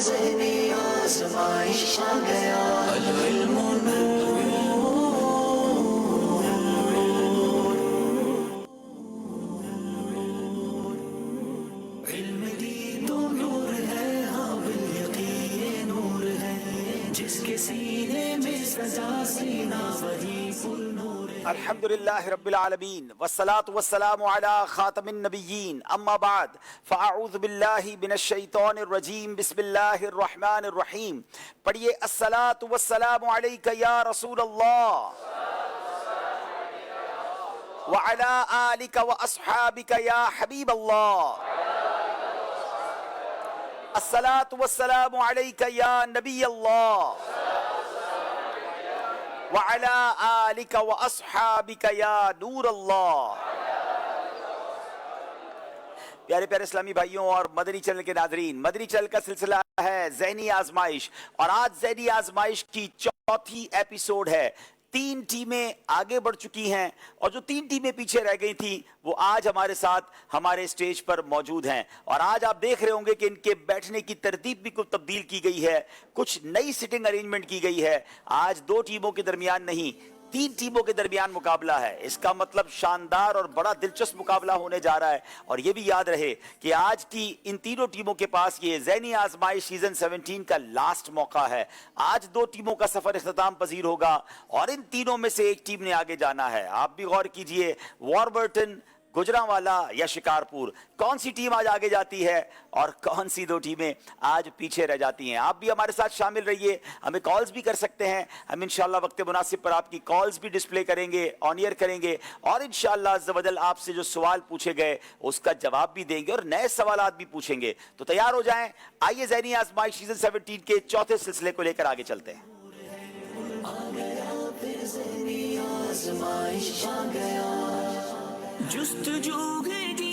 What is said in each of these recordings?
ذہنی آزمائش آ گیا العلم علم دین تو نور ہے ہاں بالیقین نور ہے جس کے سینے میں سجا سینہ وہی پر نور ہے الحمد لله رب العالمين والصلاة والسلام على خاتم النبيين اما بعد فاعوذ بالله من الشیطان الرجیم بسم اللہ الرحمن الرحیم پڑھیے الصلاة والسلام علیک یا رسول اللہ وعلى آلک واصحابک یا حبیب اللہ الصلاة والسلام علیک یا نبی اللہ وعلى آلک واصحابک یا نور اللہ۔ پیارے پیارے اسلامی بھائیوں اور مدنی چینل کے ناظرین، مدنی چینل کا سلسلہ ہے ذہنی آزمائش، اور آج ذہنی آزمائش کی چوتھی ایپیسوڈ ہے۔ 3 ٹیمیں آگے بڑھ چکی ہیں اور جو 3 ٹیمیں پیچھے رہ گئی تھیں وہ آج ہمارے ساتھ ہمارے اسٹیج پر موجود ہیں، اور آج آپ دیکھ رہے ہوں گے کہ ان کے بیٹھنے کی ترتیب بھی کچھ تبدیل کی گئی ہے، کچھ نئی سٹنگ ارینجمنٹ کی گئی ہے۔ آج 2 ٹیموں کے درمیان نہیں 3 ٹیموں کے درمیان مقابلہ ہے۔ اس کا مطلب شاندار اور بڑا دلچسپ مقابلہ ہونے جا رہا ہے، اور یہ بھی یاد رہے کہ آج کی ان تینوں ٹیموں کے پاس یہ ذہنی آزمائش سیزن 17 کا لاسٹ موقع ہے۔ آج 2 ٹیموں کا سفر اختتام پذیر ہوگا اور ان تینوں میں سے ایک ٹیم نے آگے جانا ہے۔ آپ بھی غور کیجئے، واربرٹن، گجرانوالہ یا شکارپور، کون سی ٹیم آج آگے جاتی ہے اور کون سی 2 ٹیمیں آج پیچھے رہ جاتی ہیں۔ آپ بھی ہمارے ساتھ شامل رہیے، ہمیں کالز بھی کر سکتے ہیں، ہم انشاءاللہ وقت مناسب پر آپ کی کالز بھی ڈسپلے کریں گے، آن ایئر کریں گے، اور انشاءاللہ عز و جل آپ سے جو سوال پوچھے گئے اس کا جواب بھی دیں گے اور نئے سوالات بھی پوچھیں گے۔ تو تیار ہو جائیں، آئیے ذہنی آزمائش سیزن 17 کے چوتھے سلسلے کو لے کر آگے چلتے ہیں۔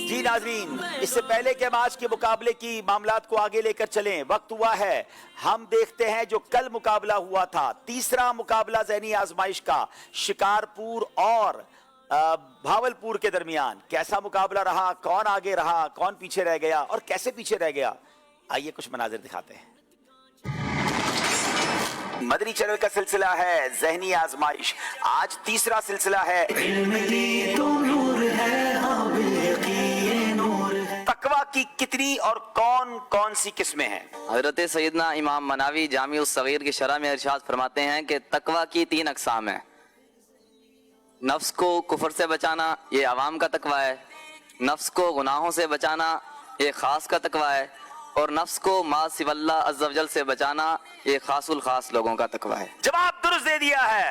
جی ناظرین، اس سے پہلے کہ ہم آج کے مقابلے کی معاملات کو آگے لے کر چلیں، وقت ہوا ہے ہم دیکھتے ہیں جو کل مقابلہ ہوا تھا، تیسرا مقابلہ ذہنی آزمائش کا شکارپور اور بھاولپور کے درمیان کیسا مقابلہ رہا، کون آگے رہا، کون پیچھے رہ گیا اور کیسے پیچھے رہ گیا۔ آئیے کچھ مناظر دکھاتے ہیں۔ مدنی چینل کا سلسلہ ہے ذہنی آزمائش، آج تیسرا سلسلہ ہے علم دین تو نور ہے ہاں بالیقین نور ہے۔ تقویٰ کی کتنی اور کون کون سی قسمیں ہیں؟ حضرت سیدنا امام مناوی جامع الصغیر کی شرح میں ارشاد فرماتے ہیں کہ تقویٰ کی 3 اقسام ہیں۔ نفس کو کفر سے بچانا، یہ عوام کا تقویٰ ہے۔ نفس کو گناہوں سے بچانا، یہ خاص کا تقویٰ ہے۔ اور نفس کو ما سوی اللہ عز و جل سے بچانا، یہ خاص الخاص لوگوں کا تقویٰ ہے۔ جواب درست دے دیا ہے۔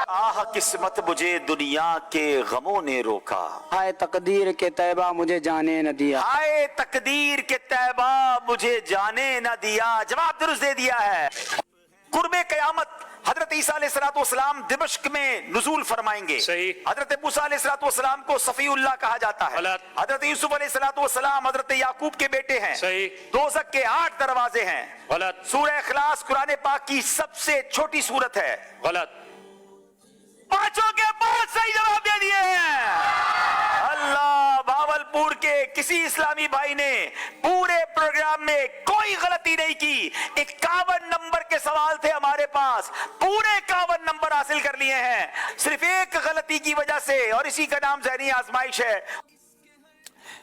آہ قسمت مجھے دنیا کے غموں نے روکا، ہائے تقدیر کے طیبہ مجھے جانے نہ دیا۔ ہائے تقدیر کے طیبہ مجھے جانے نہ دیا، جواب درست دے دیا ہے۔ قرب قیامت حضرت عیسیٰ علیہ السلام دمشق میں نزول فرمائیں گے۔ صحیح۔ حضرت موسیٰ علیہ السلام کو صفی اللہ کہا جاتا ہے۔ غلط۔ حضرت یوسف علیہ السلام حضرت یعقوب کے بیٹے ہیں۔ صحیح۔ دوزخ کے 8 دروازے ہیں۔ غلط۔ سورہ اخلاص قرآن پاک کی سب سے چھوٹی سورت ہے۔ غلط۔ 5 کے 5 صحیح جواب دے دیے ہیں۔ اللہ، بھاولپور کے کسی اسلامی بھائی نے پورے پروگرام میں کوئی غلطی نہیں کی۔ 51 نمبر کے سوال تھے ہمارے پاس، پورے 51 نمبر حاصل کر لیے ہیں صرف ایک غلطی کی وجہ سے، اور اسی کا نام ذہنی آزمائش ہے۔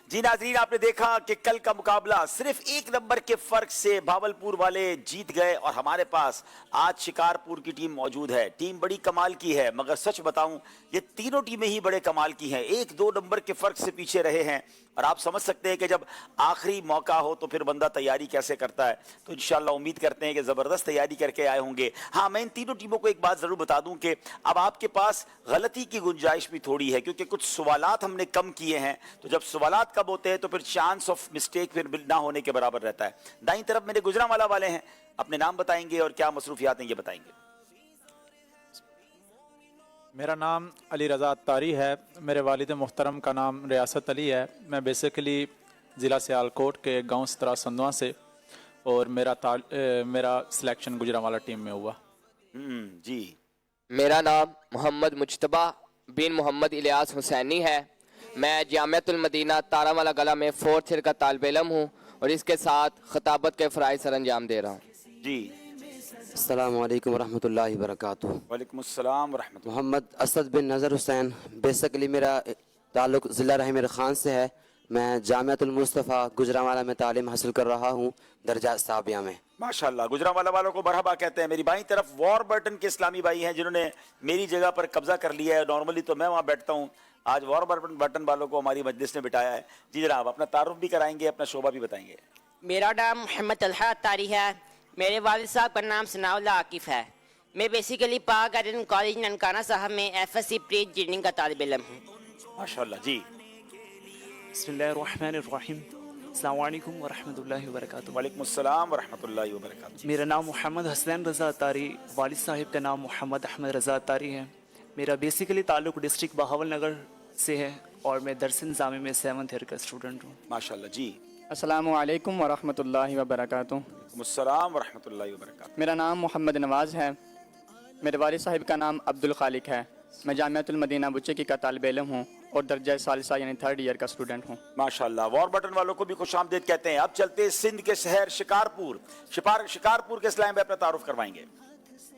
جی ناظرین، آپ نے دیکھا کہ کل کا مقابلہ صرف 1 نمبر کے فرق سے بھاولپور والے جیت گئے، اور ہمارے پاس آج شکارپور کی ٹیم موجود ہے۔ ٹیم بڑی کمال کی ہے، مگر سچ بتاؤں یہ تینوں ٹیمیں ہی بڑے کمال کی ہیں، 1-2 نمبر کے فرق سے پیچھے رہے ہیں، اور آپ سمجھ سکتے ہیں کہ جب آخری موقع ہو تو پھر بندہ تیاری کیسے کرتا ہے۔ تو انشاءاللہ امید کرتے ہیں کہ زبردست تیاری کر کے آئے ہوں گے۔ ہاں، میں ان تینوں ٹیموں کو ایک بات ضرور بتا دوں کہ اب آپ کے پاس غلطی کی گنجائش بھی تھوڑی ہے، کیونکہ کچھ سوالات ہم نے کم کیے ہیں، تو جب سوالات کم ہوتے ہیں تو پھر چانس آف مسٹیک پھر نہ ہونے کے برابر رہتا ہے۔ دائیں طرف میرے گجرانوالہ والے ہیں، اپنے نام بتائیں گے اور کیا مصروفیات ہیں یہ بتائیں گے۔ میرا نام علی رضا اتاری ہے، میرے والد محترم کا نام ریاست علی ہے۔ میں بیسیکلی ضلع سیالکوٹ کے گاؤں سترا سندواں سے، اور میرا سلیکشن گجرانوالہ ٹیم میں ہوا۔ جی، میرا نام محمد مجتبہ بن محمد الیاس حسینی ہے۔ میں جامعۃ المدینہ تارامالا گلا میں 4th ایئر کا طالب علم ہوں، اور اس کے ساتھ خطابت کے فرائض سر انجام دے رہا ہوں. جی السلام علیکم ورحمۃ اللہ وبرکاتہ. وعلیکم السلام ورحمۃ اللہ. محمد اسد بن نظر حسین. بیسیکلی میرا تعلق ضلع رحم خان سے ہے. میں جامعۃ المصطفیٰ گجرانوالہ میں تعلیم حاصل کر رہا ہوں درجہ ثانویہ میں. ماشاءاللہ گجرانوالہ والوں کو مرحبا کہتے ہیں. میری بائیں طرف واربرٹن کے اسلامی بھائی ہیں جنہوں نے میری جگہ پر قبضہ کر لیا ہے. نارملی تو میں وہاں بیٹھتا ہوں, آج واربرٹن والوں کو ہماری مجلس نے بٹھایا ہے. جی جناب, اپنا تعارف بھی کرائیں گے, اپنا شعبہ بھی بتائیں گے. میرا نام محمد طلحہ اتاری ہے. میرے والد صاحب کا نام ثناء اللہ عاکف ہے. میں بیسیکلی پاک گارڈن کالج ننکانہ صاحب میں FSC پری انجینئرنگ کا طالب علم ہوں. ماشاءاللہ. جی بسم اللہ الرحمن الرحیم. السلام علیکم ورحمۃ اللہ وبرکاتہ. وعلیکم السلام ورحمۃ اللہ وبرکاتہ. میرا نام محمد حسین رضا اتاری. والد صاحب کا نام محمد احمد رضا اتاری ہے. میرا بیسیکلی تعلق ڈسٹرکٹ بہاول نگر سے ہے اور میں درس نظامی میں 7th ایئر کا اسٹوڈنٹ ہوں. ماشاءاللہ. جی السلام علیکم ورحمۃ اللہ وبرکاتہ. وعلیکم السلام ورحمۃ اللہ وبرکاتہ. میرا نام محمد نواز ہے. میرے والد صاحب کا نام عبد الخالق ہے. میں جامعۃ المدینہ بچکی کا طالب علم ہوں اور درجہ ثالثہ یعنی 3rd ایئر کا اسٹوڈنٹ ہوں. ماشاءاللہ. واربرٹن والوں کو بھی خوش آمدید کہتے ہیں. اب چلتے ہیں سندھ کے شہر شکارپور. شکارپور کے اسلام میں اپنا تعارف کروائیں گے.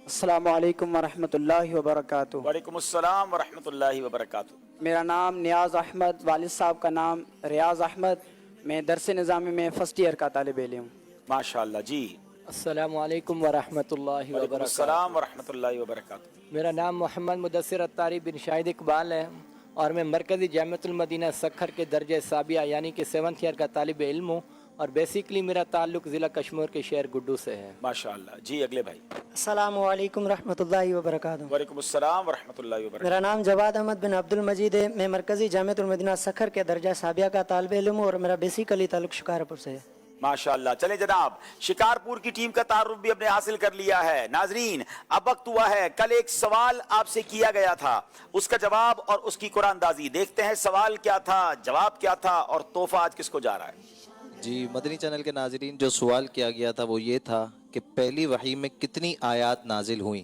السلام علیکم ورحمۃ اللہ وبرکاتہ. وعلیکم السلام ورحمۃ اللہ وبرکاتہ. میرا نام نیاز احمد. والد صاحب کا نام ریاض احمد. میں درس نظامی میں 1st ایئر کا طالب علم ہوں. ماشاءاللہ. جی السلام علیکم ورحمۃ اللہ وعلیکم وبرکاتہ. السلام ورحمۃ اللہ وبرکاتہ. میرا نام محمد مدثر اتاری بن شاہد اقبال ہے اور میں مرکزی جامعۃ المدینہ سکھر کے درجہ سابعہ یعنی کہ 7th ایئر کا طالب علم ہوں اور بیسیکلی میرا تعلق ضلع کشمیر کے شہر گڈو سے ہے. ماشاءاللہ. جی اگلے بھائی. السلام علیکم رحمۃ اللہ وبرکاتہ. وعلیکم السلام ورحمۃ اللہ وبرکاتہ. میرا نام جواد احمد بن عبد المجید ہے. میں مرکزی جامعۃ المدینہ سکھر کے درجہ سابعہ کا طالب علم ہوں اور میرا بیسیکلی تعلق شکارپور سے ہے. ماشاءاللہ. چلے جناب, شکارپور کی ٹیم کا تعارف بھی ہم نے حاصل کر لیا ہے. ناظرین, اب وقت ہوا ہے, کل ایک سوال آپ سے کیا گیا تھا, اس کا جواب اور اس کی قرآن اندازی. دیکھتے ہیں سوال کیا تھا, جواب کیا تھا اور تحفہ آج کس کو جا رہا ہے. جی مدنی چینل کے ناظرین, جو سوال کیا گیا تھا وہ یہ تھا کہ پہلی وحی میں کتنی آیات نازل ہوئیں,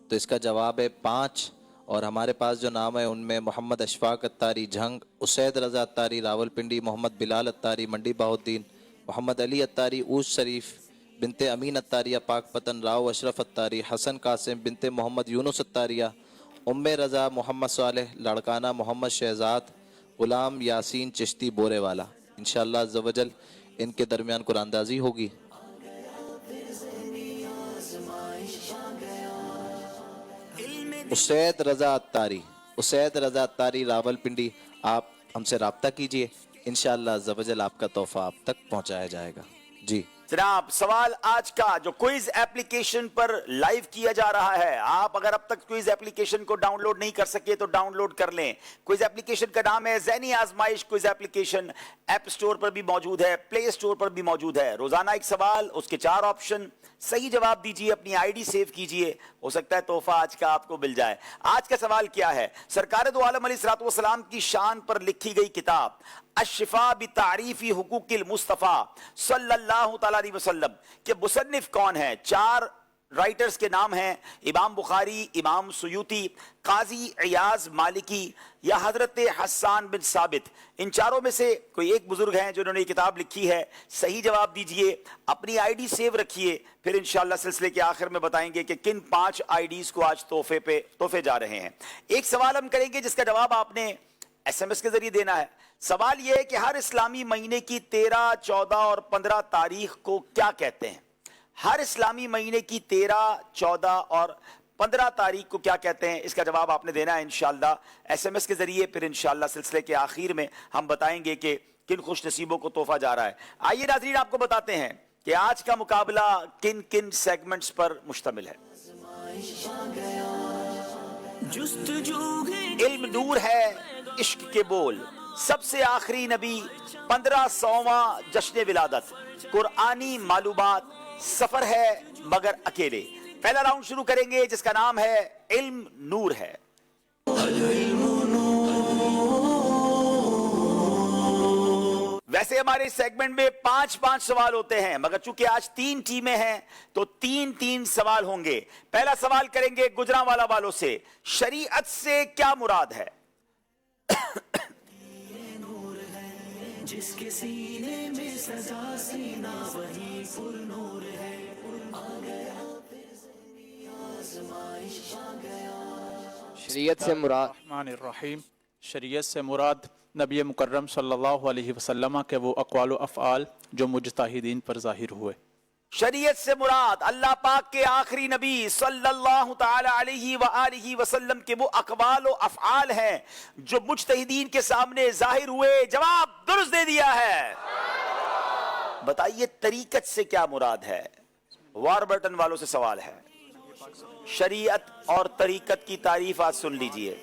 تو اس کا جواب ہے 5. اور ہمارے پاس جو نام ہے ان میں محمد اشفاق اتاری جھنگ, اسید رضا اتاری راول پنڈی, محمد بلال اتاری منڈی بہاؤالدین, محمد علی اتاری اوش شریف, بنت امین اتاریہ پاک پتن, راؤ اشرف اتاری, حسن قاسم بنت محمد یونس اتاریہ, ام رضا محمد صالح, لڑکانہ محمد شہزاد, غلام یاسین چشتی بورے والا. انشاءاللہ عز و جل ان کے درمیان قرآن اندازی ہوگی. اسید رضا اتاری راول پنڈی, آپ ہم سے رابطہ کیجئے, انشاءاللہ عز و جل آپ کا تحفہ آپ تک پہنچایا جائے گا. جی جناب, سوال آج کا جو کوئز ایپلیکیشن پر لائیو کیا جا رہا ہے, آپ اگر اب تک کوئز ایپلیکیشن کو ڈاؤن لوڈ نہیں کر سکے تو ڈاؤن لوڈ کر لیں. کوئز ایپلیکیشن کا نام ہے ذہنی آزمائش کوئز ایپلیکیشن. ایپ سٹور پر بھی موجود ہے, پلے سٹور پر بھی موجود ہے. روزانہ ایک سوال, اس کے 4 آپشن, صحیح جواب دیجئے, اپنی آئی ڈی سیو کیجئے, ہو سکتا ہے تحفہ آج کا آپ کو مل جائے. آج کا سوال کیا ہے؟ سرکار دو عالم علیہ الصلوۃ والسلام کی شان پر لکھی گئی کتاب الشفاء بتعریف حقوق المصطفیٰ صلی اللہ تعالی علیہ وسلم کے مصنف کون ہیں؟ 4 رائٹرز کے نام ہیں, امام بخاری, امام سیوطی, قاضی عیاض مالکی یا حضرت حسان بن ثابت. ان 4 میں سے کوئی ایک بزرگ ہیں جنہوں نے یہ کتاب لکھی ہے. صحیح جواب دیجئے, اپنی آئی ڈی سیو رکھیے, پھر انشاءاللہ سلسلے کے آخر میں بتائیں گے کہ کن 5 آئی ڈیز کو آج تحفے جا رہے ہیں. ایک سوال ہم کریں گے جس کا جواب آپ نے SMS کے ذریعے دینا ہے. سوال یہ ہے کہ ہر اسلامی مہینے کی 13, 14 اور 15 تاریخ کو کیا کہتے ہیں؟ ہر اسلامی مہینے کی 13, 14 اور 15 تاریخ کو کیا کہتے ہیں؟ اس کا جواب آپ نے دینا ہے انشاءاللہ SMS کے ذریعے. پھر انشاءاللہ سلسلے کے آخر میں ہم بتائیں گے کہ کن خوش نصیبوں کو تحفہ جا رہا ہے. آئیے ناظرین, آپ کو بتاتے ہیں کہ آج کا مقابلہ کن کن سیگمنٹس پر مشتمل ہے. علم نور ہے, عشق کے بول, سب سے آخری نبی, 1500واں جشن ولادت, قرآنی معلومات, سفر ہے مگر اکیلے. پہلا راؤنڈ شروع کریں گے جس کا نام ہے علم نور ہے. ویسے ہمارے سیگمنٹ میں 5 سوال ہوتے ہیں, مگر چونکہ آج 3 ٹیمیں ہیں تو 3 سوال ہوں گے. پہلا سوال کریں گے گجرانوالہ والوں سے, شریعت سے کیا مراد ہے؟ जिसके सीने में सजा सीना वही पुरनूर है आ गया फिर से आजमाइश आ गया शरीयत से मुराद रहमानिर्रहीम। शरीयत से मुराद नबी मुकर्रम सल्लल्लाहु अलैहि वसल्लम के वो अक़वाल व अफ़आल जो मुजतहिदीन पर ज़ाहिर हुए। शरीयत से मुराद अल्लाह पाक के आखिरी नबी सल्लल्लाहु ताला अलैहि व आलिहि वसल्लम के वो अक़वाल व अफ़आल हैं जो मुजतहिदीन के सामने ज़ाहिर हुए। जवाब दुरुस्त दे दिया है। बताइए तरीकत से क्या मुराद है? वॉरबर्टन वालों से सवाल है। शरीयत और तरीकत की तारीफ आज सुन लीजिए।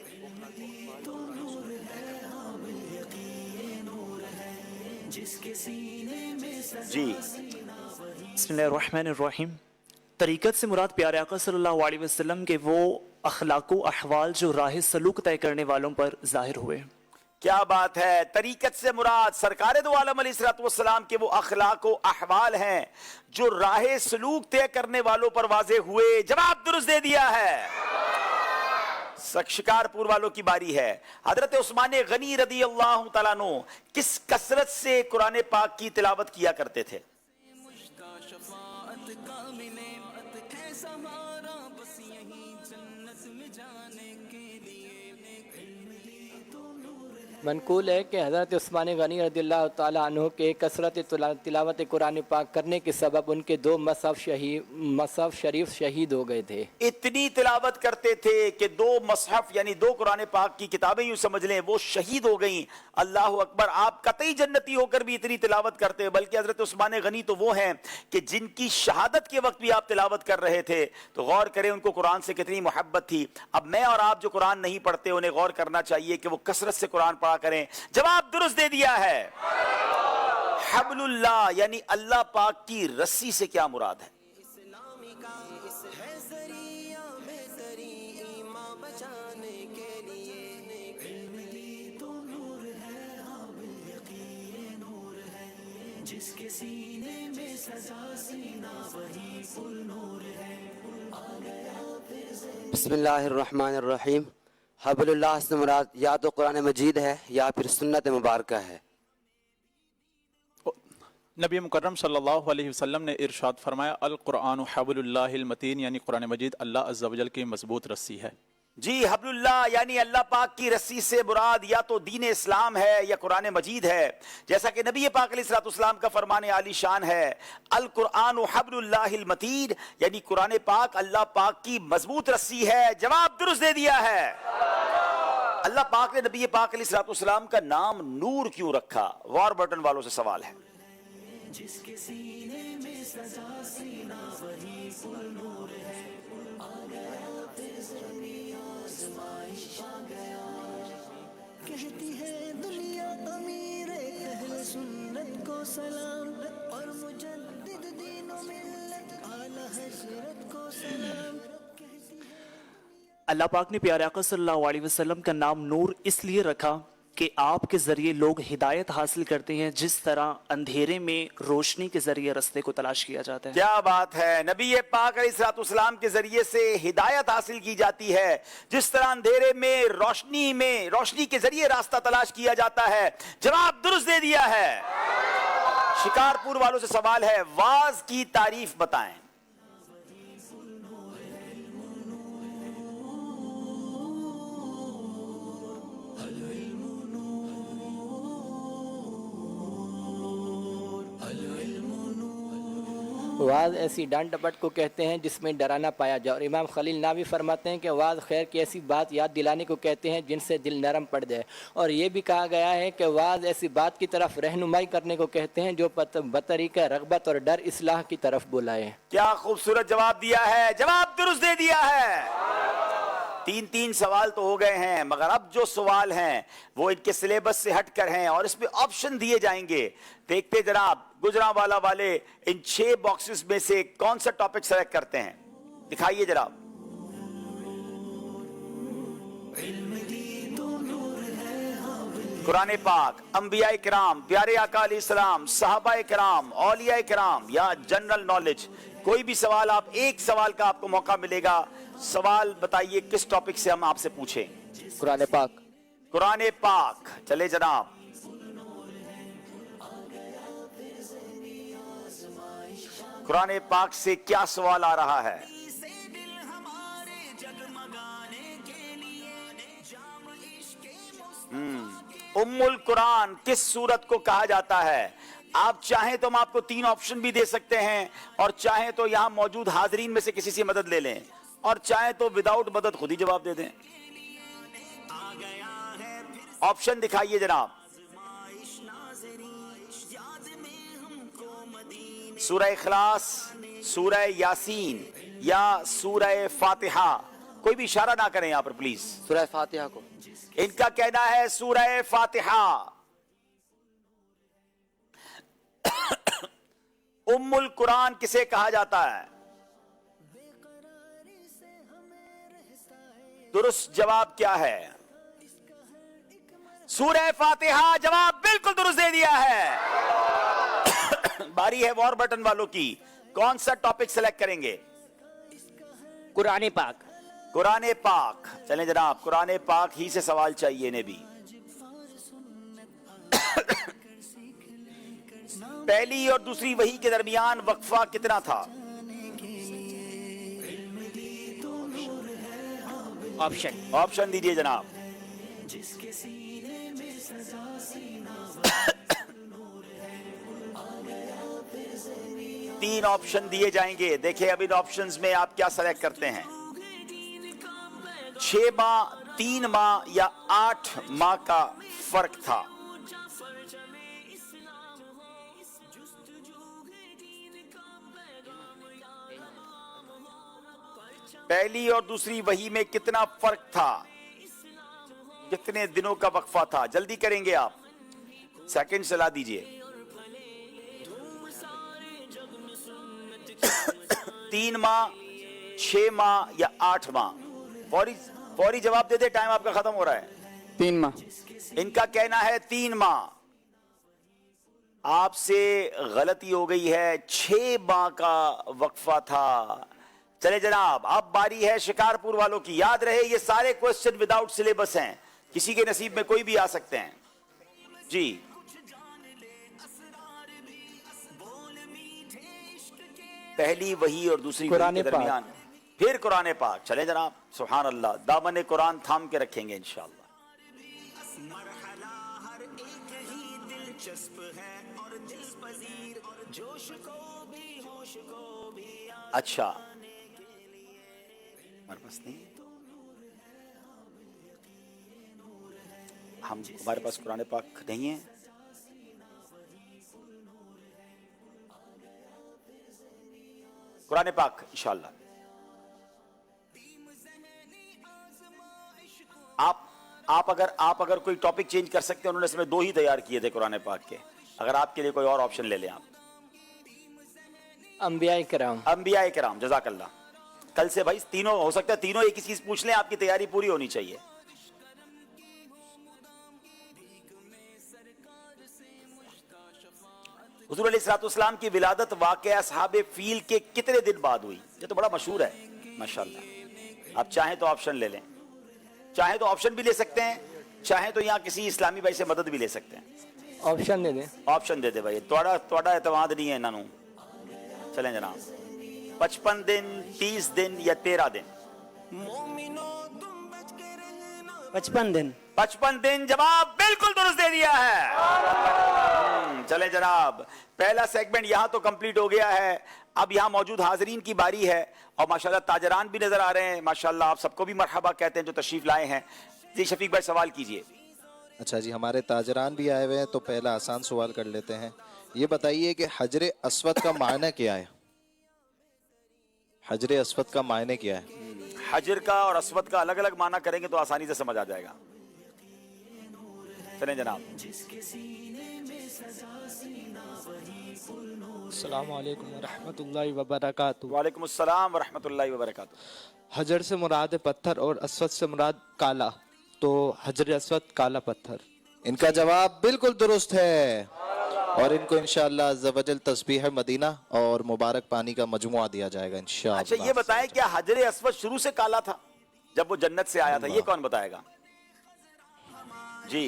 जी बिस्मिल्लाहिर्रहमानिर्रहीम। तरीक़त से मुराद प्यारे आका सल्लल्लाहु अलैहि वसल्लम के वो अखलाक़ व अहवाल जो राह सलूक तय करने वालों पर ज़ाहिर हुए। क्या बात है। तरीकत से मुराद सरकार दो आलम अलैहिस्सलाम के वो अखलाक व अहवाल हैं जो राह सलूक तय करने वालों पर वाज़े हुए। जवाब दुरुस्त दे दिया है। शिकारपुर वालों की बारी है। हजरत उस्मान गनी रदी अल्लाह तआला अन्हु किस कसरत से कुरान पाक की तिलावत किया करते थे? मनकूल है कि हज़रत उस्मान गनी रज़ियल्लाहु ताला अन्हु के कसरत तिलावत कुरान पाक करने के सबब उनके दो मसहफ़ शरीफ शहीद हो गए थे। इतनी तिलावत करते थे कि दो मसहफ़ यानी दो कुरान पाक की किताबें यूं समझ लें वो शहीद हो गईं। अल्लाह अकबर। आप कतई जन्नती होकर भी इतनी तिलावत करते हैं। बल्कि हज़रत उस्मान गनी तो वो हैं कि जिनकी शहादत के वक्त भी आप तिलावत कर रहे थे। तो गौर करें उनको कुरान से कितनी मोहब्बत थी। अब मैं और आप जो कुरान नहीं पढ़ते उन्हें गौर करना चाहिए कि वो कसरत से कुरान पढ़ा करें। जवाब दुरुस्त दे दिया है। हब्लुल्लाह यानी अल्लाह पाक की रस्सी से क्या मुराद है? जिसके सीने में सजा सीना वही पुरनूर है आ गया फिर से बिस्मिल्लाहिर्रहमानिर्रहीम। हब्लुल्लाह से मुराद या तो कुरान मजीद है या फिर सुन्नत मुबारक है। नबी मुकर्रम सल्लल्लाहु अलैहि वसल्लम ने इरशाद फरमाया अल कुरान हब्लुल्लाहिल मतीन यानी कुरान मजीद अल्लाह अज़्ज़ा वजल की मजबूत रस्सी है। जी हब्लुल्लाह यानी अल्लाह पाक की रस्सी से मुराद या तो दीन इस्लाम है या कुरान मजीद है। जैसा कि नबी पाक अलैहिस्सलाम का फरमान आली शान है अल कुरान हब्लुल्लाहिल मतीन यानी कुरान पाक अल्लाह पाक की मजबूत रस्सी है। जवाब दुरुस्त दे दिया है। अल्लाह पाक ने नबी पाक अलैहिस्सलाम का नाम नूर क्यों रखा? वॉरबर्टन वालों से सवाल है। जिसके सीने में सजा सीना वही पुरनूर है आ गया फिर से आजमाइश आ गया कहती है दुनिया अमीर अहले सुन्नत को सलाम और मुजद्दिद दीन व मिल्लत आला हज़रत को सलाम। अल्लाह पाक ने प्यारे आका सल्लल्लाहु अलैहि वसल्लम का नाम नूर इसलिए रखा कि आपके ज़रिए लोग हिदायत हासिल करते हैं जिस तरह अंधेरे में रोशनी के ज़रिए रास्ते को तलाश किया जाता है। क्या बात है। नबी पाक अलैहिस्सलाम के ज़रिए से हिदायत हासिल की जाती है जिस तरह अंधेरे में रोशनी के ज़रिए रास्ता तलाश किया जाता है। जवाब दुरुस्त दे दिया है। शिकारपुर वालों से सवाल है। वाज की तारीफ बताएं। वाज ऐसी डांट डपट को कहते हैं जिसमें डराना पाया जाए। और इमाम खलील नावी फरमाते हैं कि वाज खैर की ऐसी बात याद दिलाने को कहते हैं जिनसे दिल नरम पड़ जाए। और ये भी कहा गया है कि वाज ऐसी बात की तरफ रहनुमाई करने को कहते हैं जो बतरीका रगबत और डर इस्लाह की तरफ बुलाए। क्या खूबसूरत जवाब दिया है। जवाब दुरुस्त दे दिया है। तीन सवाल तो हो गए हैं मगर अब जो सवाल हैं वो इनके सिलेबस से हटकर हैं और इसमें ऑप्शन दिए जाएंगे। देखते जनाब गुजरांवाला वाले इन 6 बॉक्सेस में से कौन सा टॉपिक सेलेक्ट करते हैं। दिखाइए जनाब। कुरान पाक, अंबिया किराम, प्यारे आका अलैहिस्सलाम, सहाबा किराम, औलिया किराम या जनरल नॉलेज। कोई भी सवाल आप एक सवाल का आपको मौका मिलेगा। सवाल बताइए किस टॉपिक से हम आपसे पूछें। कुरान पाक। कुरान पाक। चले जनाब। कुरान पाक से क्या सवाल आ रहा है? उम्मुल कुरान किस सूरत को कहा जाता है? आप चाहें तो हम आपको 3 ऑप्शन भी दे सकते हैं, और चाहें तो यहां मौजूद हाजरीन में से किसी से मदद ले लें, और चाहें तो विदाउट मदद खुद ही जवाब दे दें। ऑप्शन दिखाइए जनाब। सूरह इखलास, सूरह यासीन या सूरह फातिहा? कोई भी इशारा ना करें यहां पर प्लीज। सूरह फातिहा को। इनका कहना है सूरह फातिहा। उम्मुल कुरान किसे कहा जाता है? दुरुस्त जवाब क्या है? सूरह फातिहा जवाब बिल्कुल दुरुस्त दे दिया है। बारी है वॉर बटन वालों की। कौन सा टॉपिक सेलेक्ट करेंगे? कुरान पाक। कुरान पाक। चलें जनाब, कुरान पाक ही से सवाल चाहिए इन्हें भी। पहली और दूसरी वही के दरमियान वक्फा कितना था? ऑप्शन दीजिए जनाब। जिसके सीने में सजा सीना 3 ऑप्शन दिए जाएंगे। देखिए अब इन ऑप्शंस में आप क्या सेलेक्ट करते हैं। 6 माह, 3 माह या 8 माह का फर्क था। पहली और दूसरी वही में कितना फर्क था? कितने दिनों का वक्फा था? जल्दी करेंगे आप, सेकंड चला दीजिए। 3 माह, 6 माह या 8 माह? फौरी जवाब दे दे, टाइम आपका खत्म हो रहा है। 3 माह। इनका कहना है 3 माह। आपसे गलती हो गई है, 6 माह का वक्फा था। चले जनाब, अब बारी है शिकारपुर वालों की। याद रहे ये सारे क्वेश्चन विदाउट सिलेबस हैं, किसी के नसीब में कोई भी आ सकते हैं जी। पहली वही और दूसरी वही के दरमियान फिर कुरान पाक। चले जनाब, सुभान अल्लाह, दामन कुरान थाम के रखेंगे इंशाअल्लाह। अच्छा, हमारे पास नहीं, हमारे पास कुरान पाक नहीं है। कुरान पाक इंशाअल्लाह। आप अगर कोई टॉपिक चेंज कर सकते हैं, उन्होंने इसमें 2 ही तैयार किए थे कुरान पाक के। अगर आपके लिए कोई और ऑप्शन ले लें आप। अंबिया किराम, जज़ाकल्लाह। कल से भाई तीनों हो सकता है, तीनों एक ही चीज पूछ लें, आपकी तैयारी पूरी होनी चाहिए। हुज़ूर अलैहिस्सलाम की विलादत वाक़या असहाबे फील के कितने दिन बाद हुई? ये तो बड़ा मशहूर है माशाअल्लाह। आप चाहें तो ऑप्शन ले लें, चाहे तो ऑप्शन भी ले सकते हैं, चाहे तो यहाँ किसी इस्लामी भाई से मदद भी ले सकते हैं। ऑप्शन दे दें। ऑप्शन दे दे भाई, थोड़ा एतमाद नहीं है इन्हों। चलें जनाब, 55 दिन, 30 दिन या 13 दिन? 55 दिन। 55 दिन जवाब बिल्कुल दुरुस्त दे दिया है। चले जनाब, पहला सेगमेंट यहां तो कंप्लीट हो गया है। अब यहां मौजूद हाजरीन की बारी है, और माशाल्लाह ताजरान भी नजर आ रहे हैं। माशाल्लाह आप सबको भी मरहबा कहते हैं जो तशरीफ लाए हैं। जी शफीक भाई सवाल कीजिए। अच्छा जी, हमारे ताजरान भी आए हुए हैं, तो पहला आसान सवाल कर लेते हैं। ये बताइए कि हजर अस्वद का मायने क्या है? हजर अस्वद का मायने क्या है? हजर का और अस्वद का अलग अलग माना करेंगे तो आसानी से समझ आ जाएगा। चलें जनाब। अस्सलामु अलैकुम वरहमतुल्लाहि वबरकातुहू। वालेकुम अस्सलाम वरहमतुल्लाहि वबरकातुहू। हजर से मुराद पत्थर और अस्वद से मुराद काला, तो हजर अस्वद काला पत्थर। इनका जवाब बिल्कुल दुरुस्त है, और इनको इंशाअल्लाह अज़्ज़ा वजल तस्बीह मदीना और मुबारक पानी का मजमुआ दिया जाएगा इंशाअल्लाह। अच्छा ये बताएं, क्या हजर अस्वद शुरू से काला था जब वो जन्नत से आया था? ये कौन बताएगा जी?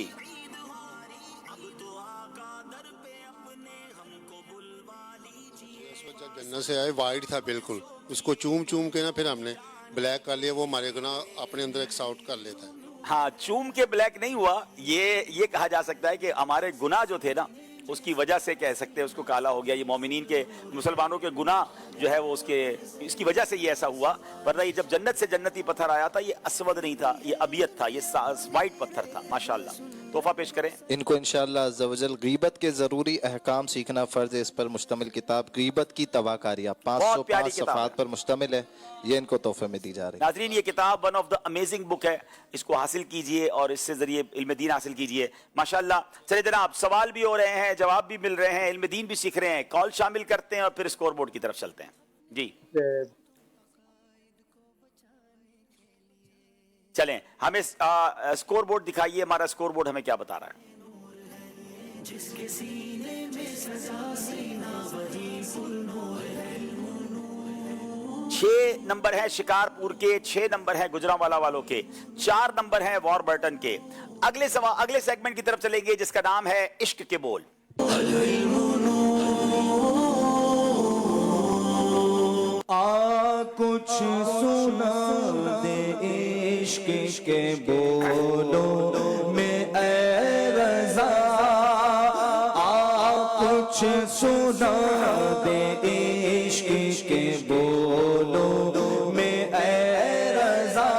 बच्चा जन्नत से आए वाइट था बिल्कुल, उसको चूम चूम के ना फिर हमने ब्लैक कर लिया, वो हमारे गुनाह अपने अंदर एक्साउट कर लेता है। हाँ, चूम के ब्लैक नहीं हुआ, ये कहा जा सकता है कि हमारे गुनाह जो थे ना उसकी वजह से कह सकते हैं उसको काला हो गया। ये मोमिनीन के मुसलमानों के गुनाह जो है वो इसकी वजह से ये ऐसा हुआ, वरना ये जब जन्नत से जन्नती पत्थर आया था ये असवद नहीं था, ये अबियत था, ये वाइट पत्थर था। माशाल्लाह, तोहफा पेश करें इनको इंशाअल्लाह अज़्ज़वजल गीबत के ज़रूरी अहकाम सीखना फ़र्ज़ है। इस पर मुश्तमिल किताब गीबत की तवाकारियाँ 505 सफ़हात पर मुश्तमिल है, ये इनको तोहफे में दी जा रही है। नाज़रीन, ये किताब one of the amazing book है, इसको हासिल कीजिए और इससे ज़रिए इल्म दीन हासिल कीजिए। माशाल्लाह। चलिए जनाब, सवाल भी हो रहे हैं, जवाब भी मिल रहे हैं, इल्म दीन भी सीख रहे हैं, कॉल शामिल करते हैं और फिर स्कोर बोर्ड की तरफ चलते हैं। जी चलें, हमें स्कोर बोर्ड दिखाइए, हमारा स्कोर बोर्ड हमें क्या बता रहा है। जिसके सीने में सजा सीना वही फुलनूर है। 6 नंबर है शिकारपुर के, 6 नंबर है गुजरांवाला वालों के, 4 नंबर है वॉरबर्टन के। अगले सेगमेंट की तरफ चलेंगे जिसका नाम है इश्क के बोल। कुछ सुना दे इश्क के बोलों में ऐ रज़ा, कुछ सुना दे इश्क के बोलों में ऐ रज़ा,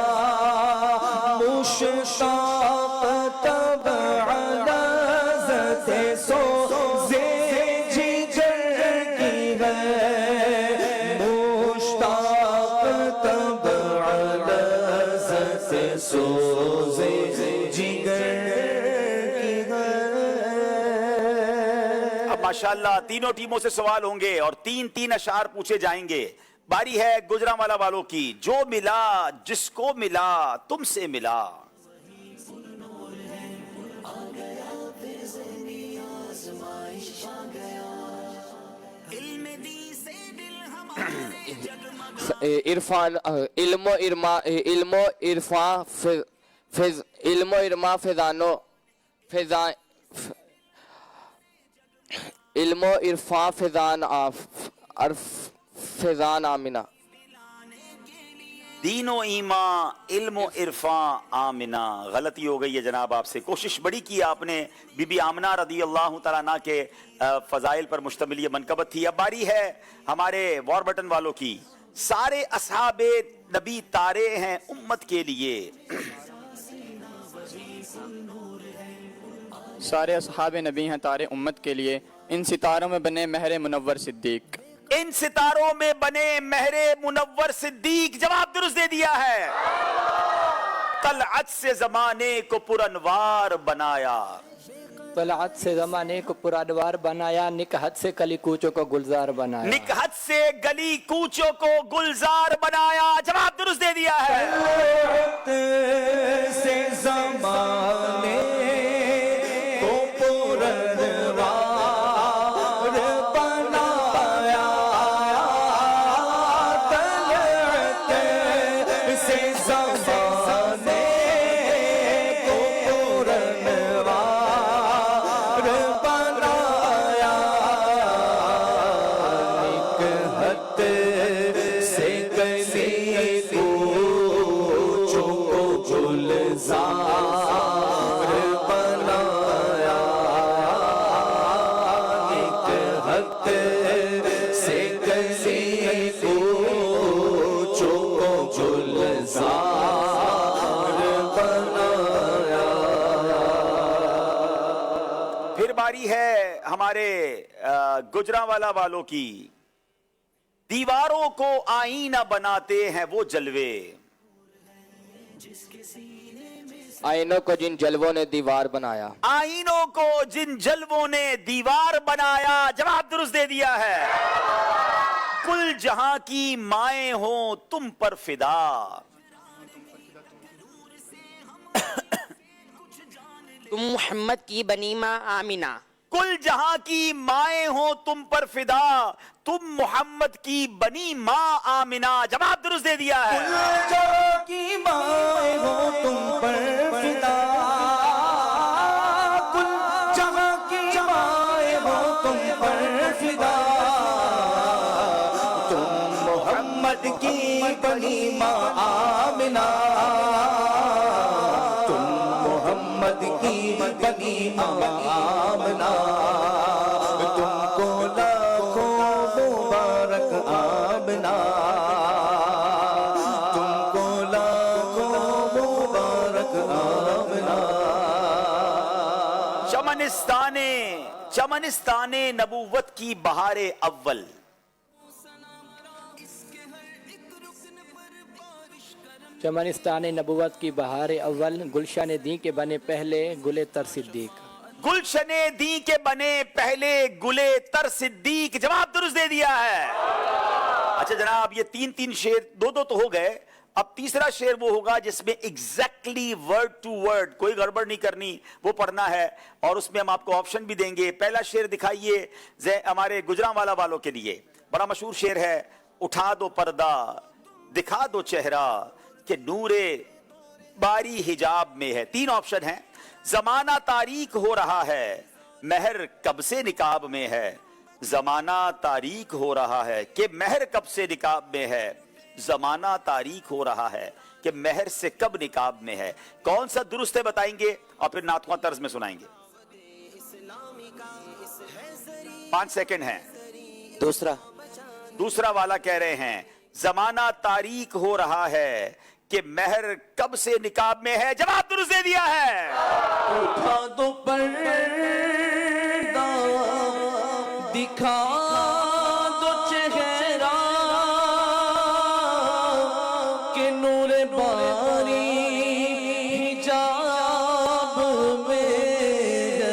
मुश्ताक़ तब अलज़ते सोज़े जिगर की है, मुश्ताक़ तब अलज़ते सोज़े जिगर की है। अब माशाल्लाह तीनों टीमों से सवाल होंगे और 3-3 अशार पूछे जाएंगे। बारी है गुजरांवाला वालों की। जो मिला जिसको मिला तुमसे मिला, इरफान इल्मो इरमा फिजानो फिजा इल्मो इरफा फिजान आमिना। दीनो ईमा इल्मो इरफा आमिना। गलती हो गई है जनाब आपसे, कोशिश बड़ी की आपने। बीबी आमना रदी अल्लाह तआला अन्हा के फजाइल पर मुश्तमिल ये मनकबत थी। अब बारी है हमारे वॉरबटन वालों की। सारे असहाबे नबी तारे हैं उम्मत के लिए, सारे असहाब नबी हैं तारे उम्मत के लिए, इन सितारों में बने महरे मुनव्वर सिद्दीक, इन सितारों में बने महरे मुनव्वर सिद्दीक। जवाब दुरुस्त दे दिया है। तलअत से जमाने को पुरनवार बनाया, तलअत से जमाने को पुरनवार बनाया, निकहत से गली कूचों को गुलजार बनाया, निकहत से गली कूचों को गुलजार बनाया। जवाब दुरुस्त दे दिया है। से जमाने को पुरनवार बनाया, तलअत से जमाने को पुरनवार बनाया, निकहत से गली कूचों को गुलजार बनाया, निकहत से गली कूचों को गुलजार बनाया। फिर बारी है हमारे गुजरांवाला वालों की। दीवारों को आईना बनाते हैं वो जलवे, आइनों को जिन जलवों ने दीवार बनाया, आईनों को जिन जलवों ने दीवार बनाया। जवाब दुरुस्त दे दिया है। कुल जहां की माएं हो तुम पर फिदा, तुम मोहम्मद की बनी माँ आमिना, कुल जहां की माएं हो तुम पर फिदा, तुम मोहम्मद की बनी माँ आमिना। जवाब दुरुस्त दे दिया है। कुल जहां की माएं हो तुम पर फिदा, कुल जहां की माएं हो तुम पर फिदा, मोहम्मद की बनी माँ आमिना, तुम मोहम्मद की बनी माँ आमिना, तुमको लाखों मुबारक आमिना, तुमको लाखों मुबारक आमिना। चमनिस्ताने नबूवत की बहारे अव्वल, चमनिस्तान नबूवत की बहार अव्वल, गुलशन दी के बने पहले गुले तर सिद्दीक। गुलशने दी के बने पहले गुले तर सिद्दीक, जवाब दुरुस्त दे दिया है। अच्छा जनाब, ये तीन शेर दो तो हो गए। अब तीसरा शेर वो होगा जिसमें एग्जैक्टली वर्ड टू वर्ड, कोई गड़बड़ नहीं करनी, वो पढ़ना है और उसमें हम आपको ऑप्शन भी देंगे। पहला शेर दिखाइए हमारे गुजरांवाला वालों के लिए, बड़ा मशहूर शेर है। उठा दो पर्दा दिखा दो चेहरा कि नूरे बारी हिजाब में है। 3 ऑप्शन हैं। जमाना तारीक हो रहा है, महर कब से निकाब में है। जमाना तारीक हो रहा है कि महर कब से निकाब में है। जमाना तारीक हो रहा है कि महर से कब निकाब में है। कौन सा दुरुस्त है बताएंगे और फिर नातवा तर्ज में सुनाएंगे। 5 सेकंड हैं। दूसरा वाला कह रहे हैं जमाना तारीक हो रहा है कि महर कब से निकाब में है। जवाब दुरुस्त दे दिया है। उठा दो पर्दा दिखा दो चेहरा कि नूर बारी हिजाब में है।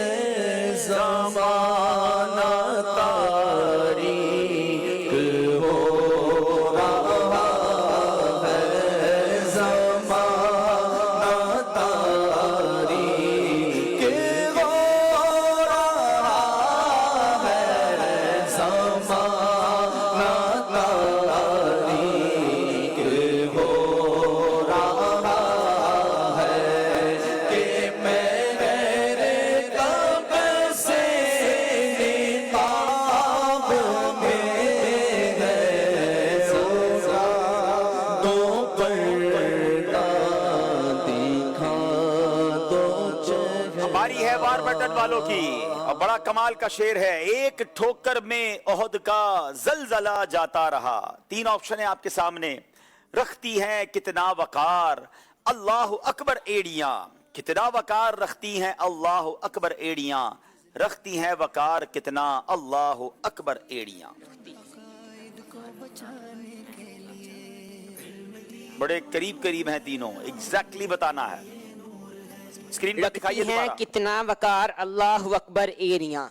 ज़माना तारीक हो रहा है, ज़माना तारीक हो रहा है, ज़माना तारीक हो रहा है कि मेरे कब से निकाब में है। दो पर्दा दिखा दो चेहरा। हमारी है वार बटन वालों की और बड़ा कमाल का शेर है। एक ठोकर में ओहद का जलजला जाता रहा। 3 ऑप्शन है आपके सामने। रखती हैं कितना वकार अल्लाह अकबर एड़ियां, कितना वकार रखती हैं अल्लाह अकबर एड़ियां, रखती हैं वकार कितना अल्लाह अकबर एड़ियां। बड़े करीब हैं तीनों, एग्जैक्टली बताना है। स्क्रीन पर दिखाइए हैं दोबारा। कितना वकार अल्लाह अकबर एरिया।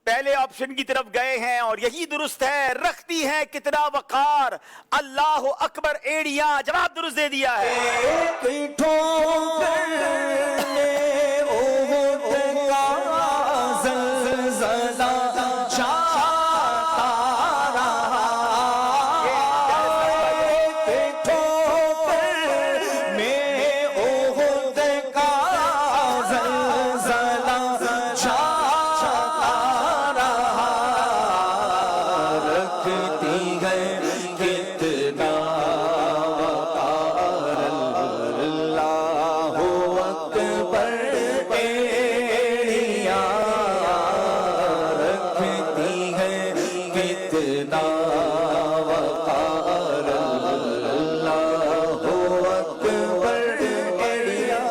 पहले ऑप्शन की तरफ गए हैं और यही दुरुस्त है। रखती है कितना वकार अल्लाह अकबर एड़ियां। जवाब दुरुस्त दे दिया है। एक ठोकर ने ओहद का ज़लज़ला जाता रहा। एक ठोकर में ओहद का ज़लज़ला जाता रहा। रखती है कितना वकार अल्लाह अकबर एड़ियां। रखती है कितना वकार अल्लाह अकबर एड़ियां।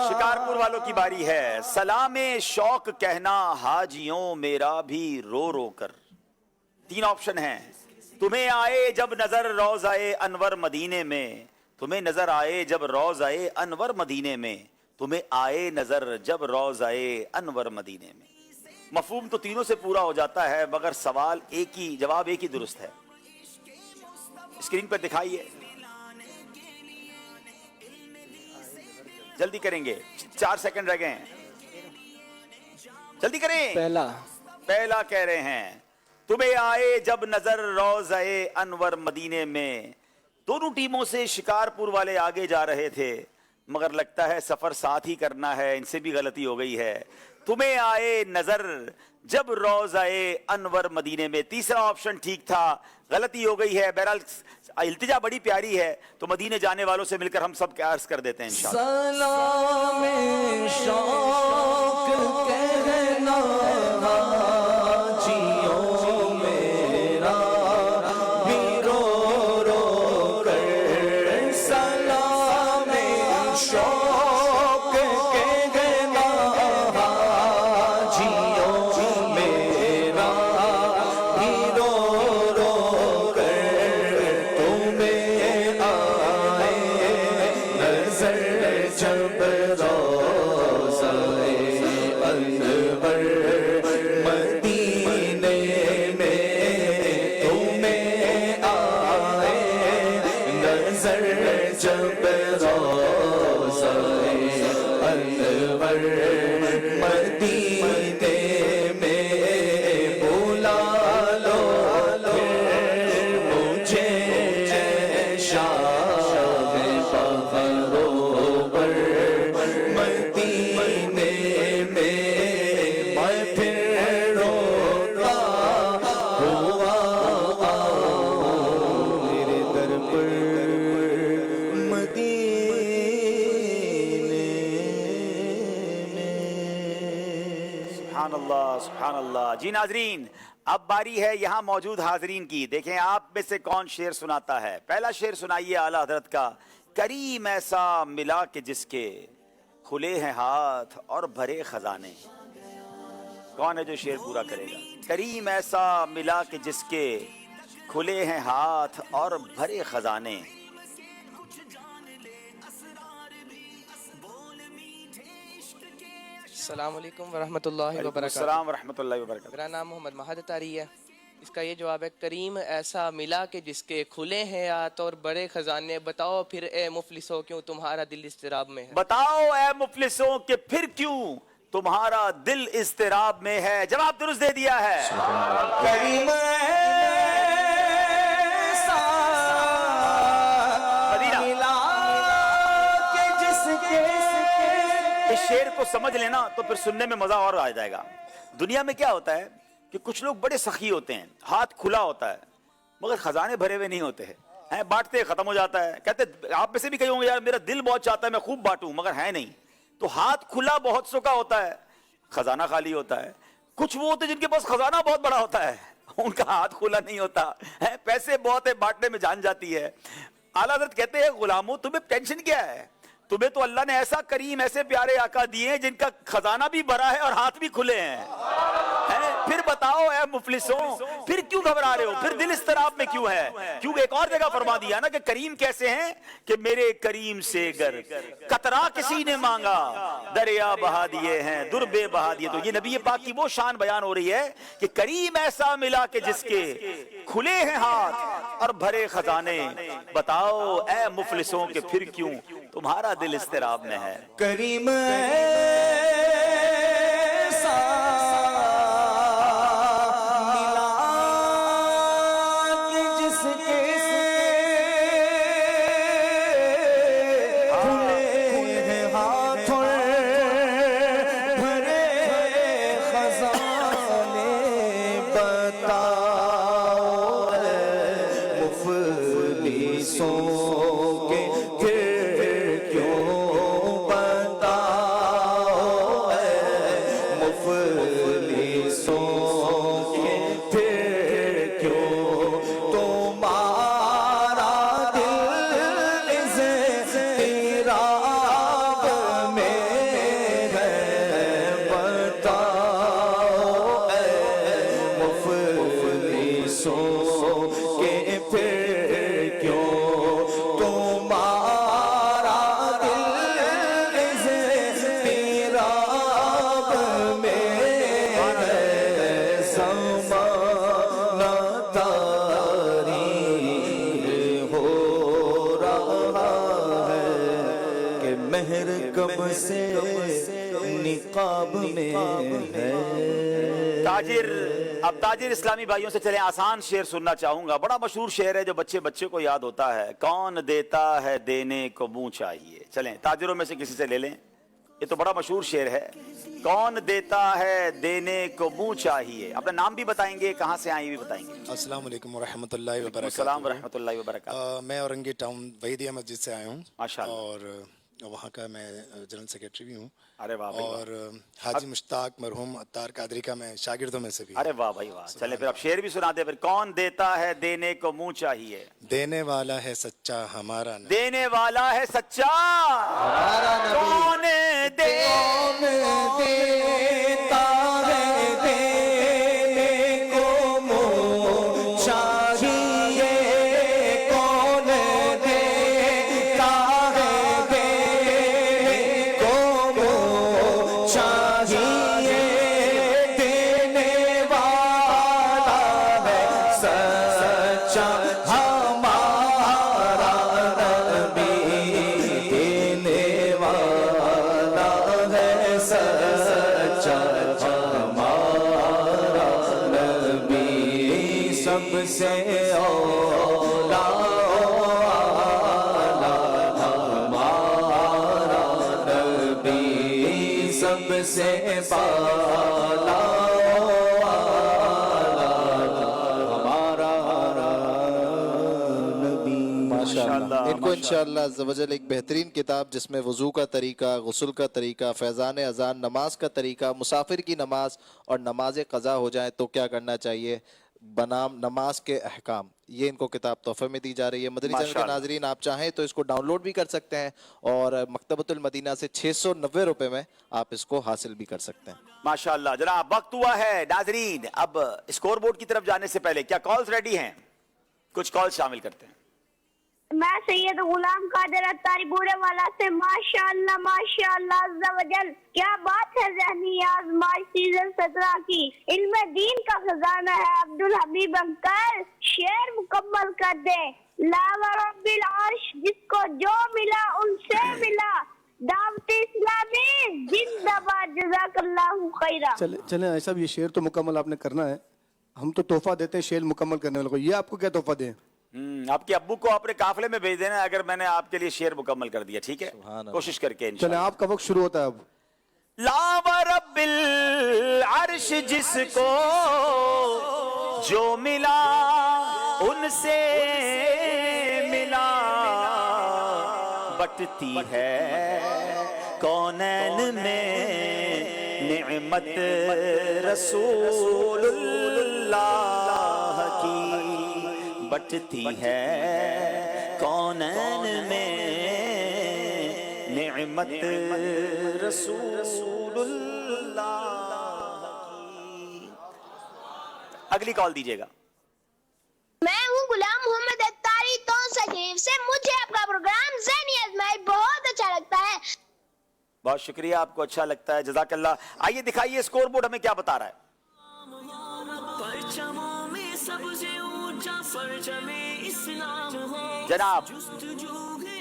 शिकारपुर वालों की बारी है। सलामे शौक कहना हाजियों मेरा भी रो रो कर। 3 ऑप्शन हैं। तुम्हें आए जब नजर रोज़ाए अनवर मदीने में, तुम्हें नजर आए जब रोज़ाए अनवर मदीने में, तुम्हें आए नजर जब रोज़ाए अनवर मदीने में। मफहूम तो तीनों से पूरा हो जाता है मगर सवाल एक ही, जवाब एक ही दुरुस्त है। स्क्रीन पर दिखाइए, जल्दी करेंगे, 4 सेकंड रह गए हैं, जल्दी करें। पहला कह रहे हैं तुम्हें आए जब नजर रोज़ाए अनवर मदीने में। दोनों टीमों से शिकारपुर वाले आगे जा रहे थे मगर लगता है सफर साथ ही करना है, इनसे भी गलती हो गई है। तुम्हें आए नजर जब रोज़ाए अनवर मदीने में। तीसरा ऑप्शन ठीक था, गलती हो गई है। बहरहाल इल्तिजा बड़ी प्यारी है, तो मदीने जाने वालों से मिलकर हम सब क्या अर्ज कर देते हैं इंशाअल्लाह। सलाम शौक कहना हाजियों मेरा भी रो रो कर। सलाम शौक कहना हाजियों मेरा भी रो रो कर। तुम्हें आए नजर जब रोज़ाए अनवर मदीने में। तुम्हें आए नजर जब रोज़ाए अनवर मदीने में। बुला लो फिर मुझे शाह बहरोबर मदीने में। मैं फिर रोता हुआ आऊं मेरे दर पर मदीने में। सुभान अल्लाह, सुभान अल्लाह। जी नाजरीन, अब बारी है यहाँ मौजूद हाजरीन की। देखें आप में से कौन शेर सुनाता है। पहला शेर सुनाइए आला हजरत का। करीम ऐसा मिला के जिसके खुले हैं हाथ और भरे खजाने। कौन है जो शेर पूरा करेगा? करीम ऐसा मिला के जिसके खुले हैं हाथ और भरे खजाने। अस्सलामुअलैकुम वरहमतुल्लाहि वबरकातुहू। अस्सलाम वरहमतुल्लाहि वबरकातुहू। मेरा नाम मोहम्मद महद तारी है। इसका ये जवाब है, करीम ऐसा मिला के जिसके खुले हैं हाथ और बड़े खजाने। बताओ फिर ए मुफलिसों क्यों तुम्हारा दिल इस्तिराब में है। बताओ ए मुफलिसों के फिर क्यों तुम्हारा दिल इस्तिराब में है। जवाब दुरुस्त दे दिया है। करीम ऐसा मिला के जिसके। इस शेर को समझ लेना तो फिर सुनने में मजा और आ जाएगा। दुनिया में क्या होता है कि कुछ लोग बड़े सखी होते हैं, हाथ खुला होता है मगर खजाने भरे हुए नहीं होते हैं। बांटते खत्म हो जाता है। कहते आप में से भी कहीं होंगे यार मेरा दिल बहुत चाहता है मैं खूब बांटूं, मगर है नहीं। तो हाथ खुला बहुत सौ का होता है, खजाना खाली होता है। कुछ वो होते हैं जिनके पास खजाना बहुत बड़ा होता है, उनका हाथ खुला नहीं होता है। पैसे बहुत है, बांटने में जान जाती है। आला हज़रत कहते हैं गुलामों तुम्हें टेंशन क्या है? तुम्हें तो अल्लाह ने ऐसा करीम ऐसे प्यारे आका दिए हैं जिनका खजाना भी भरा है और हाथ भी खुले हैं। फिर बताओ ए मुफलिसों फिर क्यों घबरा रहे हो, फिर दिल इस्तराब में क्यों है? क्योंकि एक और जगह फरमा दिया ना कि करीम कैसे हैं कि मेरे करीम से गर कतरा किसी ने मांगा दरिया बहा दिए हैं, दुर्बे बहा दिए। तो ये नबी पाक की वो शान बयान हो रही है कि करीम ऐसा मिला के जिसके खुले हैं हाथ और भरे खजाने। बताओ ए मुफलिसों के फिर क्यों तुम्हारा दिल इस्तिराब में है। करीम अब ताजिर इस्लामी भाइयों से चले आसान शेर सुनना चाहूंगा। बड़ा मशहूर शेर है जो बच्चे बच्चे को याद होता है। कौन देता है देने को मुंह चाहिए। चलें ताजिरों में से किसी से ले लें। ये तो बड़ा मशहूर शेर है। कौन देता है देने को मुंह चाहिए। अपना नाम भी बताएंगे, कहाँ से आए ये भी बताएंगे। अस्सलाम वालेकुम वरहमतुल्लाहि वबरकातुहू। अस्सलाम वरहमतुल्लाहि वबरकातुहू। मैं औरंगी टाउन वहीदिया मस्जिद से आया हूँ माशाअल्लाह। और वहाँ का मैं जनरल सेक्रेटरी भी हूँ। अरे वाह भाई और हाजी मुश्ताक मरहूम अत्तार कादरी का मैं शागिर्दों में से भी। अरे वाह भाई वाह। चले फिर आप शेर भी सुना दे फिर। कौन देता है देने को मुंह चाहिए। देने वाला है सच्चा हमारा नबी। देने वाला है सच्चा हमारा नबी। कौन देता है देने को मुंह चाहिए। कौन देता है देने को मुंह चाहिए। देने वाला है सच्चा हमारा नबी। देने वाला है सच्चा हमारा नबी। सबसे औला हमारा नबी। सबसे बाला माशाअल्लाह। इनको इंशाअल्लाह अज़्ज़वजल एक बेहतरीन किताब जिसमें वज़ू का तरीका, गुस्ल का तरीका, फैज़ान अज़ान, नमाज का तरीका, मुसाफिर की नमाज और नमाज क़ज़ा हो जाए तो क्या करना चाहिए, बनाम नमाज के अहकाम, ये इनको किताब तोहफे में दी जा रही है। मदनी चैनल के नाजरीन आप चाहें तो इसको डाउनलोड भी कर सकते हैं और मकतबतुल मदीना से 690 रुपए में आप इसको हासिल भी कर सकते हैं। माशाअल्लाह। जनाब वक्त हुआ है नाजरीन अब स्कोर बोर्ड की तरफ जाने से पहले क्या कॉल्स रेडी हैं? कुछ कॉल्स शामिल करते हैं। मैं सैयद गुलाम कादिर अत्तारी बूरे वाला से माशाअल्लाह माशाअल्लाह अज़्ज़ा वजल। क्या बात है ज़हनी आज़माइश सीजन 17 की। इल्म दीन का खजाना है अब्दुल हबीब अंकल। शेर मुकम्मल कर दे। लावा रब्बिल अर्श जिसको जो मिला उनसे मिला। दावत इस्लामी जिंदाबाद जज़ाकल्लाहु खैरा। चले ऐसा भी ये शेर तो मुकम्मल आपने करना है। हम तो तोहफा देते हैं शेर मुकम्मल करने वालों को। ये आपको क्या तोहफा दें? आपके अब्बू को अपने काफिले में भेज देना अगर मैंने आपके लिए शेर मुकम्मल कर दिया। ठीक है, कोशिश करके चले आपका वक्त शुरू होता है अब। लावा रब्बिल अर्श जिसको जो मिला उनसे मिला। बटती है कौनैन में निअमत रसूलुल्लाह की। बटती है कौनैन में निअमत रसूलुल्लाह की। अगली कॉल दीजिएगा। मैं हूँ गुलाम मोहम्मद अत्तारी तो सजीव से। मुझे आपका प्रोग्राम ज़हनी आज़माइश बहुत अच्छा लगता है। बहुत शुक्रिया, आपको अच्छा लगता है, जज़ाकल्लाह। आइए दिखाइए स्कोर बोर्ड हमें क्या बता रहा है। जनाब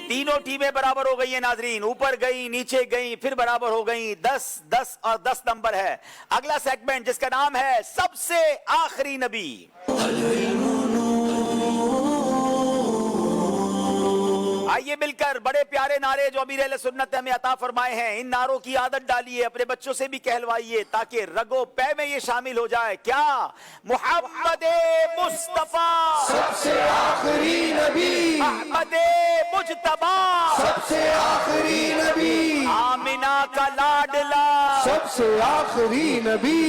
तीनों टीमें बराबर हो गई हैं नाजरीन। ऊपर गई, नीचे गई, फिर बराबर हो गई। 10 10 और 10 नंबर है। अगला सेगमेंट जिसका नाम है सबसे आखिरी नबी। आइए मिलकर बड़े प्यारे नारे जो अमीर अहले सुन्नत ने हमें अता फरमाए हैं, इन नारों की आदत डालिए, अपने बच्चों से भी कहलवाइए ताकि रगो पै में ये शामिल हो जाए। क्या? मुहम्मद मुस्तफा सबसे आखिरी नबी। अहमद मुजतबा सबसे आखिरी नबी। आमिना का लाडला सबसे आखिरी नबी।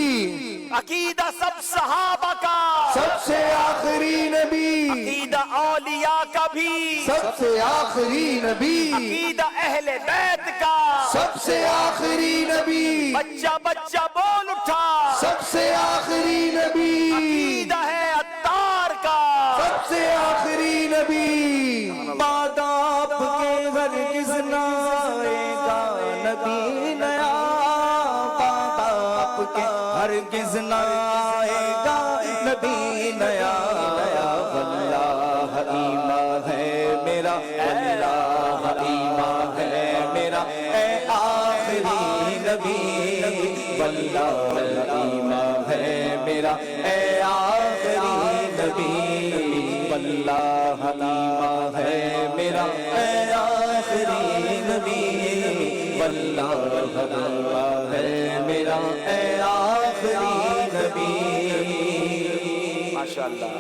अकीदा सब सहाबा का सबसे आखिरी नबी। अकीदा औलिया का भी सबसे आखिरी नबी। अकीदा अहले बैत का सबसे आखिरी नबी। बच्चा बच्चा बोल उठा सबसे आखिरी नबी। अकीदा है अत्तार का सबसे आखिरी नबी। बाद आपके हरगिज़ न आएगा नबी नया। बाद आपके हरगिज़ न आएगा नबी नया। वल्लाह ईमान है मेरा, वल्लाह ईमान है मेरा ए आखिरी नबी। वल्लाह ईमान है मेरा ए आखिरी नबी। वल्लाह ईमान है मेरा ए आखिरी नबी। वल्लाह ईमान है मेरा اے آخری نبی. ماشاءاللہ.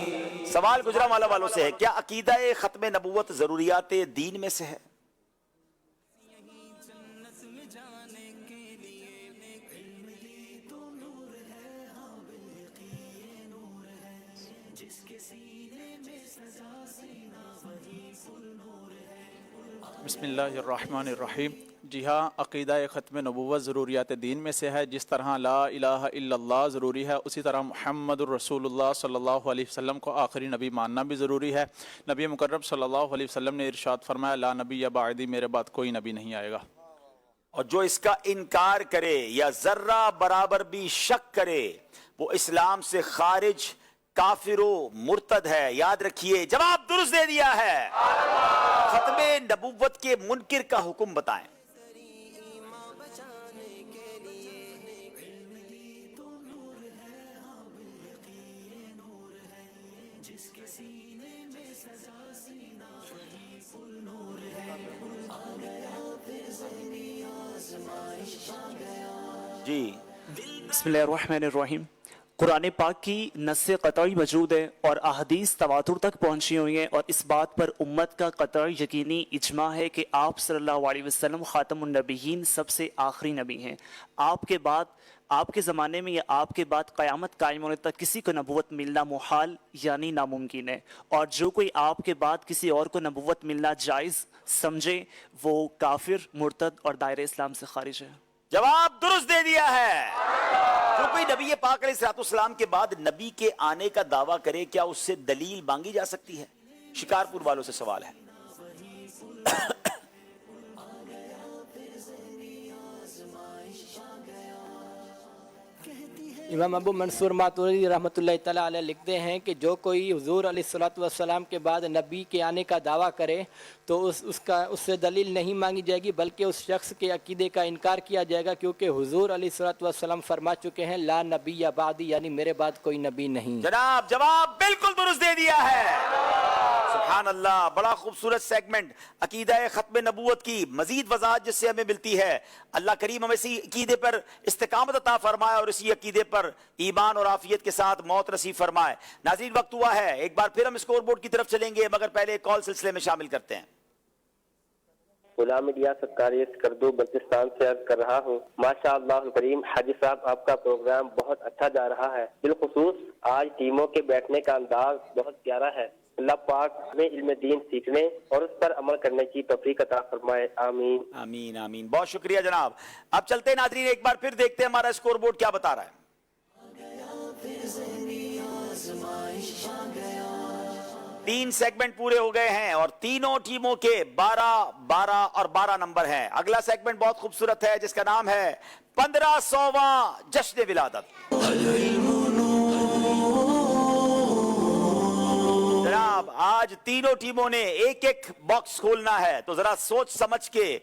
سوال گجرانوالہ والوں سے ہے، کیا عقیدہ ختم نبوت ضروریات دین میں سے ہے؟ بسم اللہ الرحمن الرحیم. جی ہاں، عقیدہ ختم نبوت ضروریات دین میں سے ہے. جس طرح لا الہ الا اللہ ضروری ہے، اسی طرح محمد الرسول اللہ صلی اللہ علیہ وسلم کو آخری نبی ماننا بھی ضروری ہے. نبی مکرم صلی اللہ علیہ وسلم نے ارشاد فرمایا، لا نبی بعدی، میرے بعد کوئی نبی نہیں آئے گا. اور جو اس کا انکار کرے یا ذرہ برابر بھی شک کرے وہ اسلام سے خارج، کافر و مرتد ہے. یاد رکھیے، جواب درست دے دیا ہے. ختم نبوت کے منکر کا حکم بتائیں. جی بسم اللہ الرحمن الرحیم. قرآن پاک کی نص قطعی موجود ہے اور احادیث تواتر تک پہنچی ہوئی ہیں، اور اس بات پر امت کا قطعی یقینی اجماع ہے کہ آپ صلی اللہ علیہ وسلم خاتم النبیین، سب سے آخری نبی ہیں. آپ کے بعد، آپ کے زمانے میں یا آپ کے بعد قیامت قائم ہونے تک کسی کو نبوت ملنا محال یعنی ناممکن ہے، اور جو کوئی آپ کے بعد کسی اور کو نبوت ملنا جائز سمجھے وہ کافر، مرتد اور دائرہ اسلام سے خارج ہے. جواب درست دے دیا ہے. جو کوئی نبی پاک علیہ الصلوۃ والسلام کے بعد نبی کے آنے کا دعویٰ کرے، کیا اس سے دلیل مانگی جا سکتی ہے؟ شکارپور والوں سے سوال ہے. امام ابو منصور ماتوریدی رحمۃ اللہ تعالیٰ علیہ لکھتے ہیں کہ جو کوئی حضور علیہ الصلوۃ والسلام کے بعد نبی کے آنے کا دعویٰ کرے تو اس سے دلیل نہیں مانگی جائے گی، بلکہ اس شخص کے عقیدے کا انکار کیا جائے گا، کیونکہ حضور علیہ الصلوۃ والسلام فرما چکے ہیں لا نبی یا بعدی، یعنی میرے بعد کوئی نبی نہیں. جناب جواب بالکل درست دے دیا ہے. سبحان اللہ. بڑا خوبصورت سیگمنٹ عقیدہ ختم نبوت کی مزید وضاحت جس سے ہمیں ملتی ہے. اللہ کریم ہمیں اسی عقیدے پر استقامت عطا فرمائے اور اسی عقیدے پر ایمان اور عافیت کے ساتھ موت نصیب فرمائے. ناظرین، وقت ہوا ہے، ایک بار پھر ہم اسکور بورڈ کی طرف چلیں گے، مگر پہلے کال سلسلے میں شامل کرتے ہیں. غلام الیاس سکاری اسکردو بلوچستان سے عرض کر رہا ہوں. ماشاء اللہ کریم، حاجی صاحب آپ کا پروگرام بہت اچھا جا رہا ہے. بالخصوص آج ٹیموں کے بیٹھنے کا انداز بہت پیارا ہے. اللہ پاک ہمیں علم دین سیکھنے اور اس پر عمل کرنے کی توفیق عطا فرمائے. آمین آمین آمین. بہت شکریہ جناب. اب چلتے ہیں ناظرین، ایک بار پھر دیکھتے ہیں ہمارا اسکور بورڈ کیا بتا رہا ہے. تین سیگمنٹ پورے ہو گئے ہیں اور تینوں ٹیموں کے 12 12 اور 12 نمبر ہیں. اگلا سیگمنٹ بہت خوبصورت ہے جس کا نام ہے 1500واں جشن ولادت. جناب آج تینوں ٹیموں نے ایک ایک باکس کھولنا ہے، تو ذرا سوچ سمجھ کے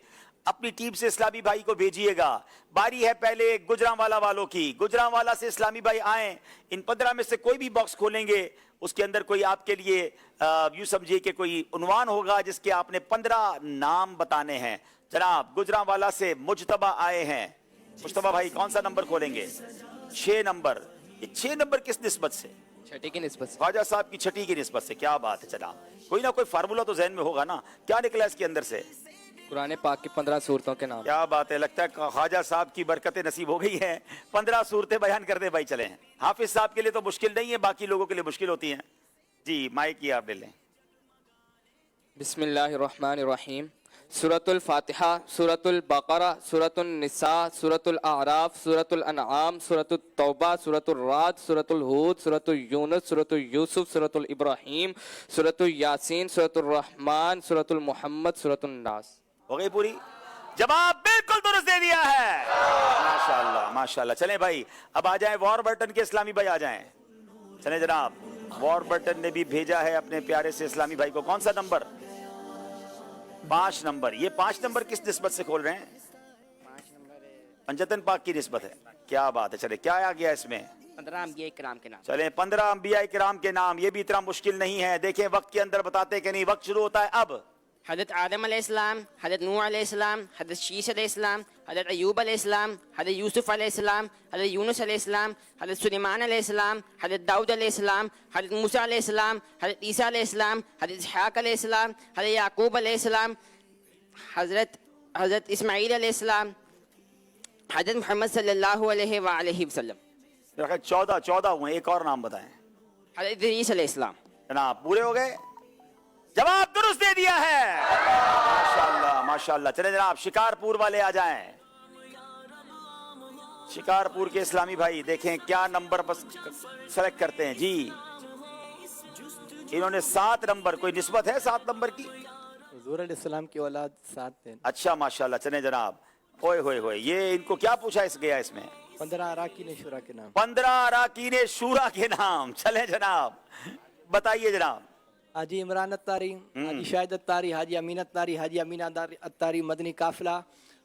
اپنی ٹیم سے اسلامی بھائی کو بھیجیے گا. باری ہے پہلے گجرانوالہ والوں کی. گجرانوالہ سے اسلامی بھائی آئیں. ان 15 میں سے کوئی بھی باکس کھولیں گے، اس کے اندر کوئی آپ کے لیے یوں سمجھیے کہ کوئی عنوان ہوگا جس کے آپ نے 15 نام بتانے ہیں. جناب گجرانوالہ سے مجتبہ آئے ہیں. مجتبہ بھائی کون سا نمبر کھولیں گے؟ 6 نمبر. یہ 6 نمبر کس نسبت سے؟ چھٹی کی نسبت سے. خواجہ صاحب کی چھٹی کی نسبت سے. کیا بات ہے. جناب کوئی نہ کوئی فارمولہ تو ذہن میں ہوگا نا، کیا نکلا اس کے اندر سے؟ قرآن پاک کی 15 صورتوں کے نام. کیا بات ہے. لگتا ہے خواجہ صاحب کی برکتیں نصیب ہو گئی ہیں. 15 صورتیں بیان کر دیں بھائی. چلیں، حافظ صاحب کے لیے تو مشکل نہیں ہے، باقی لوگوں کے لیے مشکل ہوتی ہیں. جی مائک کی آپ لے لیں. بسم اللہ الرحمن الرحیم. سورۃ الفاتحہ، سورۃ البقرہ، سورۃ النساء، سورۃ الاعراف، سورۃ الانعام، سورۃ التوبہ، سورۃ الرعد، سورۃ الہود، سورۃ یونس، سورۃ یوسف، سورۃ الابراہیم، سورۃ یاسین، سورۃ الرحمن، سورۃ المحمد، سورۃ الناس. ہو گئی پوری؟ جواب بالکل درست دے دیا ہے. ماشاءاللہ ماشاءاللہ. چلیں بھائی اب آ جائیں وار برٹن کے اسلامی بھائی آ جائیں. چلیں جناب، وار برٹن نے بھی بھیجا ہے اپنے پیارے سے اسلامی بھائی کو. کون سا نمبر؟ 5 نمبر. یہ 5 نمبر کس نسبت سے کھول رہے ہیں؟ پنجتن پاک کی نسبت ہے. کیا بات ہے. چلے کیا آ گیا اس میں؟ 15 انبیاء کرام کے نام. چلیں 15 انبیاء کرام کے نام. یہ بھی اتنا مشکل نہیں ہے. دیکھیں وقت کے اندر بتاتے کہ نہیں. وقت شروع ہوتا ہے اب. حضرت آدم علیہ السلام، حضرت نوح علیہ السلام، حضرت شیش علیہ السلام، حضرت ایوب علیہ السلام، حضرت یوسف علیہ السلام، حضرت یونس علیہ السلام، حضرت سلیمان علیہ السلام، حضرت داؤد علیہ السلام، حضرت موسیٰ علیہ السلام، حضرت عیسیٰ علیہ السلام، حضرت اسحاق علیہ السلام، حضرت یعقوب علیہ السلام، حضرت اسماعیل علیہ السلام، حضرت محمد صلی اللہ علیہ وآلہ وسلم۔ 14 ہوئے، ایک اور نام بتائیں۔ حضرت ادریس علیہ السلام۔ جناب پورے ہو گئے؟ جواب درست دے دیا ہے، ماشاءاللہ ماشاءاللہ۔ چلے جناب شکارپور والے آ جائیں، شکارپور کے اسلامی بھائی دیکھیں کیا نمبر بس سلیکٹ کرتے ہیں جی۔ انہوں نے 7 نمبر، کوئی نسبت ہے 7 نمبر کی؟ حضور علیہ السلام کی اولاد 7 تھے۔ اچھا ماشاءاللہ، چلیں جناب۔ اوئے ہوئے ہوئے، یہ ان کو کیا پوچھا اس گیا اس میں؟ 15 اراکین شورا کے نام۔ 15 اراکین شورا کے نام۔ چلیں جناب بتائیے جناب۔ حاجی عمران اتاری، حاجی شاہد اتاری، حاجی امین اتاری، حاجی امین اتاری مدنی قافلہ،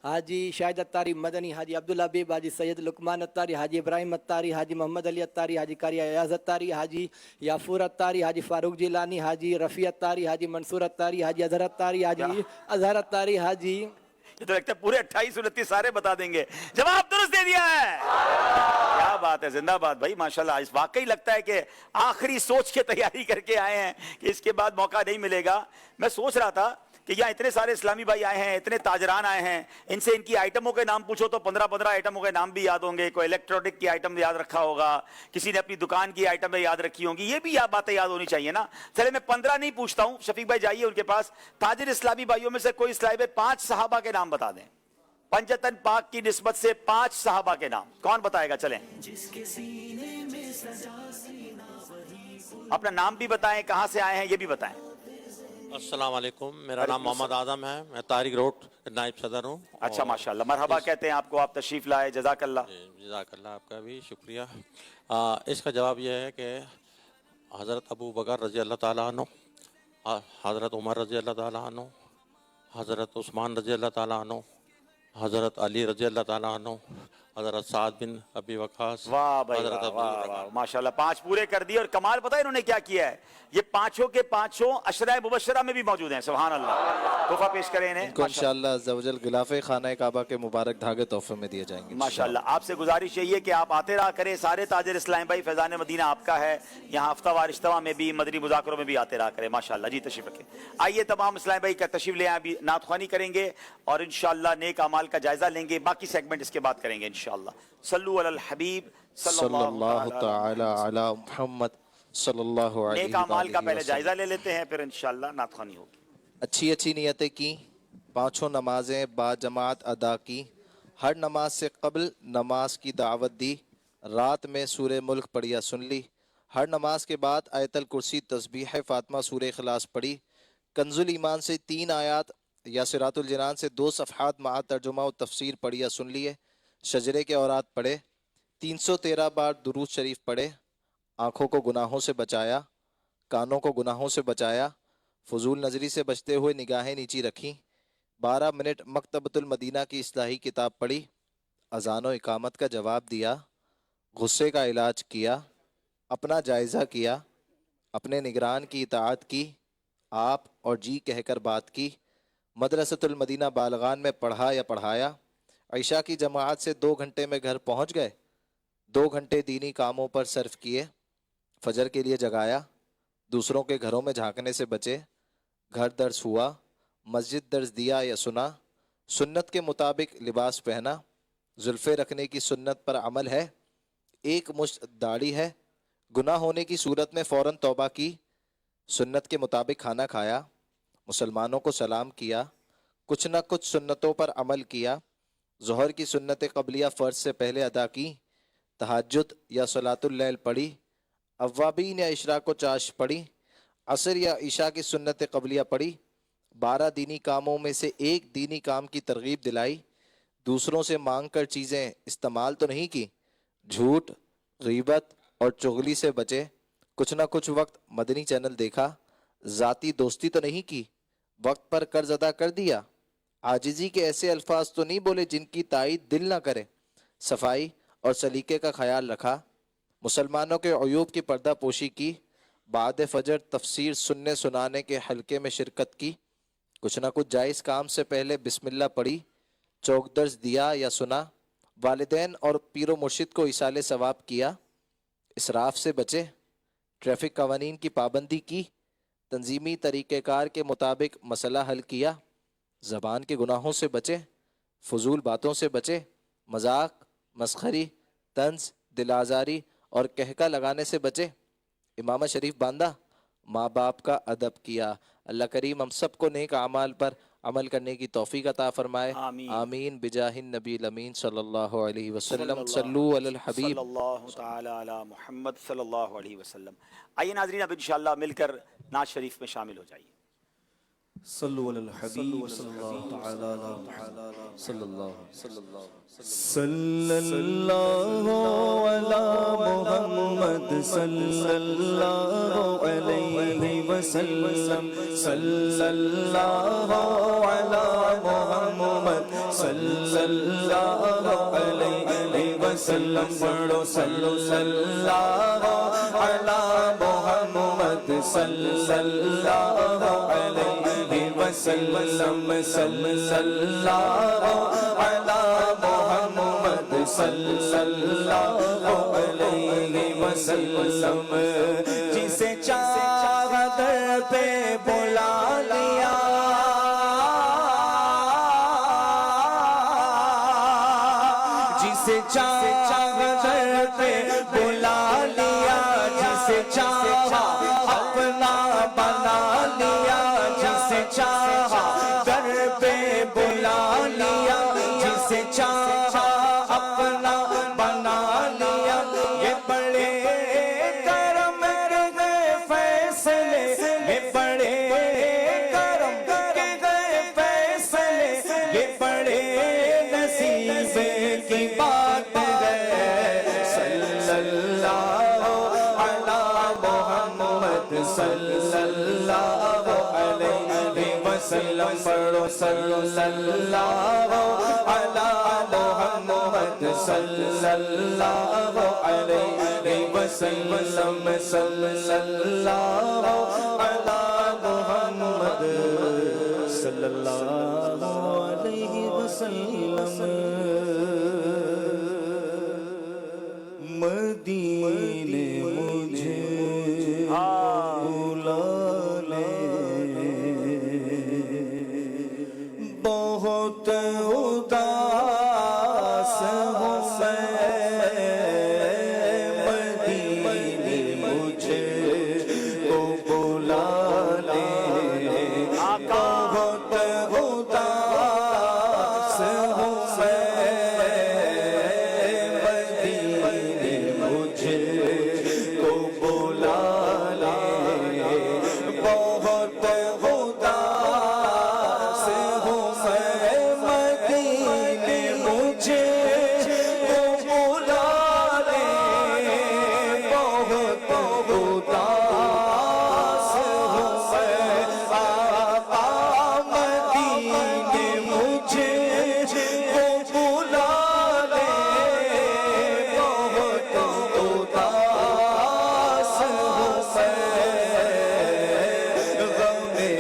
حاجی شاہد اتاری مدنی، حاجی عبداللہ بیب، حاجی سید لقمان اتاری، حاجی ابراہیم اتاری، حاجی محمد علی اتاری، حاجی قاری ایاز اتاری، حاجی یافور اتاری، حاجی فاروق جیلانی، حاجی رفیع اتاری، حاجی منصور اتاری، حاجی اظہر اتاری، حاجی اظہر اتاری، حاجی یہ تو لگتا ہے پورے 28 29 سارے بتا دیں گے۔ جواب درست دے دیا ہے، کیا بات ہے، زندہ باد بھائی ماشاءاللہ۔ اس واقعی لگتا ہے کہ آخری سوچ کے تیاری کر کے آئے ہیں کہ اس کے بعد موقع نہیں ملے گا۔ میں سوچ رہا تھا کہ یہاں اتنے سارے اسلامی بھائی آئے ہیں، اتنے تاجران آئے ہیں، ان سے ان کی آئٹموں کے نام پوچھو تو 15 آئٹموں کے نام بھی یاد ہوں گے۔ کوئی الیکٹرونک کی آئٹم یاد رکھا ہوگا، کسی نے اپنی دکان کی آئٹمیں یاد رکھی ہوں گی، یہ بھی باتیں یاد ہونی چاہیے نا۔ چلے میں 15 نہیں پوچھتا ہوں، شفیق بھائی جائیے ان کے پاس۔ تاجر اسلامی بھائیوں میں سے کوئی اسلامی 5 صحابہ کے نام بتا دیں، پنجتن پاک کی نسبت سے 5 صحابہ کے نام، کون بتائے گا؟ چلیں اپنا نام بھی بتائیں، کہاں سے آئے ہیں یہ بھی بتائیں۔ السلام علیکم، میرا نام محمد اعظم ہے، میں طارق روڈ نائب صدر ہوں۔ اچھا ماشاءاللہ، مرحبا کہتے ہیں آپ کو، آپ تشریف لائے، جزاک اللہ۔ جزاک اللہ، آپ کا بھی شکریہ۔ اس کا جواب یہ ہے کہ حضرت ابو بکر رضی اللہ تعالیٰ عنہ، حضرت عمر رضی اللہ تعالیٰ عنہ، حضرت عثمان رضی اللہ تعالیٰ عنہ، حضرت علی رضی اللہ تعالیٰ عنہ، حضرت سعد بن ابی وقاص، واہ بھائی حضرت واہ ماشاءاللہ، 5 پورے کر دیے۔ اور کمال پتہ ہے انہوں نے کیا کیا ہے؟ یہ 5 کے 5 عشرہ مبشرہ میں بھی موجود ہیں، سبحان اللہ۔ تحفہ پیش کریں انہیں، ان کو انشاءاللہ عز و جل غلاف خانہ کعبہ کے مبارک دھاگے تحفے میں دیے جائیں گے ماشاءاللہ۔ آپ سے گزارش یہی ہے کہ آپ آتے رہا کریں، سارے تاجر اسلام بھائی، فیضان مدینہ آپ کا ہے، یہاں ہفتہ وار اجتماع میں بھی، مدنی مذاکروں میں بھی آتے رہا کریں ماشاءاللہ۔ جی تشریف رکھیں، آئیے تمام اسلام بھائی کا تشریف لے آئیں، ابھی نعت خوانی کریں گے اور انشاءاللہ نیک اعمال کا جائزہ لیں گے، باقی سیگمنٹ اس کے بعد کریں گے انشاءاللہ۔ صلو علی الحبیب صلی اللہ تعالی علی محمد صلی اللہ علیہ نیک اعمال کا پہلے وسلم۔ جائزہ لے لیتے ہیں، پھر انشاءاللہ نعت خوانی ہوگی۔ اچھی اچھی نیتیں کی، 5 نمازیں با جماعت ادا کی، ہر نماز سے قبل نماز کی دعوت دی، رات میں سورہ ملک پڑھیا سن لی، ہر نماز کے بعد آیت الکرسی تسبیح فاطمہ سورہ اخلاص پڑھی، کنز الایمان سے 3 آیات یا صراط الجنان سے 2 صفحات مع ترجمہ و تفسیر پڑھیا سن لیے، شجرے کے اورات پڑھے، 313 بار درود شریف پڑھے، آنکھوں کو گناہوں سے بچایا، کانوں کو گناہوں سے بچایا، فضول نظری سے بچتے ہوئے نگاہیں نیچی رکھیں، 12 منٹ مکتبۃ المدینہ کی اصلاحی کتاب پڑھی، اذان و اقامت کا جواب دیا، غصے کا علاج کیا، اپنا جائزہ کیا، اپنے نگران کی اطاعت کی، آپ اور جی کہہ کر بات کی، مدرسۃ المدینہ بالغان میں پڑھا یا پڑھایا، عشاء کی جماعت سے 2 گھنٹے میں گھر پہنچ گئے، 2 گھنٹے دینی کاموں پر صرف کیے، فجر کے لیے جگایا، دوسروں کے گھروں میں جھانکنے سے بچے، گھر درس ہوا، مسجد درس دیا یا سنا، سنت کے مطابق لباس پہنا، زلفے رکھنے کی سنت پر عمل ہے، 1 مشت داڑھی ہے، گناہ ہونے کی صورت میں فوراً توبہ کی، سنت کے مطابق کھانا کھایا، مسلمانوں کو سلام کیا، کچھ نہ کچھ سنتوں پر عمل کیا، ظہر کی سنت قبلیہ فرض سے پہلے ادا کی، تہجد یا صلاۃ اللیل پڑھی، اوابین یا اشراق و چاش پڑھی، عصر یا عشاء کی سنت قبلیہ پڑھی، 12 دینی کاموں میں سے 1 دینی کام کی ترغیب دلائی، دوسروں سے مانگ کر چیزیں استعمال تو نہیں کی، جھوٹ، غیبت اور چغلی سے بچے، کچھ نہ کچھ وقت مدنی چینل دیکھا، ذاتی دوستی تو نہیں کی، وقت پر قرض ادا کر دیا، عاجزی کے ایسے الفاظ تو نہیں بولے جن کی تائید دل نہ کرے، صفائی اور سلیقے کا خیال رکھا، مسلمانوں کے عیوب کی پردہ پوشی کی، بعد فجر تفسیر سننے سنانے کے حلقے میں شرکت کی، कुछ ना कुछ जायज़ काम से पहले बिस्मिल्लाह पढ़ी, चौकदर्ज दिया या सुना, वालिदैन और पीरो मुर्शिद को इसाले सवाब किया, इसराफ से बचे, ट्रैफिक कवानीन की पाबंदी की, तंजीमी तरीक़ेकार के मुताबिक मसला हल किया, ज़बान के गुनाहों से बचे, फजूल बातों से बचे, मजाक, मस्खरी, तंज, दिल आज़ारी और कहका लगाने से बचे, इमाम शरीफ बांधा, माँ बाप का अदब किया। अल्लाह करीम हम सबको नेक अमाल पर अमल करने की तौफीक अता फरमाए। आमीन बिजाहिन नबील अमीन सल्लल्लाहु अलैहि वसल्लम। सल्लू अलल हबीब सल्लल्लाहु तआला अला मुहम्मद सल्लल्लाहु अलैहि वसल्लम। आइए नाज़रीन, अब इंशाअल्लाह मिलकर नाज शरीफ में शामिल हो जाइए। सल्लु अलल हबीब सल्लल्लाहु तआला अला मुहम्मद सल्लल्लाहु अला मुहम्मद सल्लल्लाहु अलैहि वसल्लम। सल्लल्लाहु अला मुहम्मद सल्लल्लाहु अलैहि वसल्लम। पढ़ो सल्लल्लाहु अला मुहम्मद सल्लल्लाहु अलैहि वसल्लम। सल्लल्लाहु अला मुहम्मद सल्लल्लाहु अलैहि वसल्लम। जिसे चाह दर पे बुला लिया, जिसे चाह दर पे बुला लिया, जिसे चाह अपना बना लिया, जिसे चाह दर पे बुला लिया, जिसे चाह अपना बना लिया। ये बड़े करम के गए फैसले, ये बड़े करम के गए फैसले, ये बड़े नसीब की बात है। सल्लल्लाहु अला मुहम्मद सल्लल्लाहु अलैहि वसल्लम। पढ़ो सल्लल्लाहु अला मुहम्मद सल्लल्लाहु अलैहि वसल्लम। सल्लल्लाहु अला मुहम्मद सल्लल्लाहु अलैहि वसल्लम। मदीने मुझे बुला ले, बहुत उदास हूँ मैं, मदीने मुझे को बुला ले, बहुत उदास हूँ मैं, मुझे को बुला ले, बहुत उदास हूँ मैं, मदीने मुझे को बुला ले, बहुत उदास हूँ मैं। आका मदीने मुझे को बुला ले, बहुत उदास हूँ मैं। गमे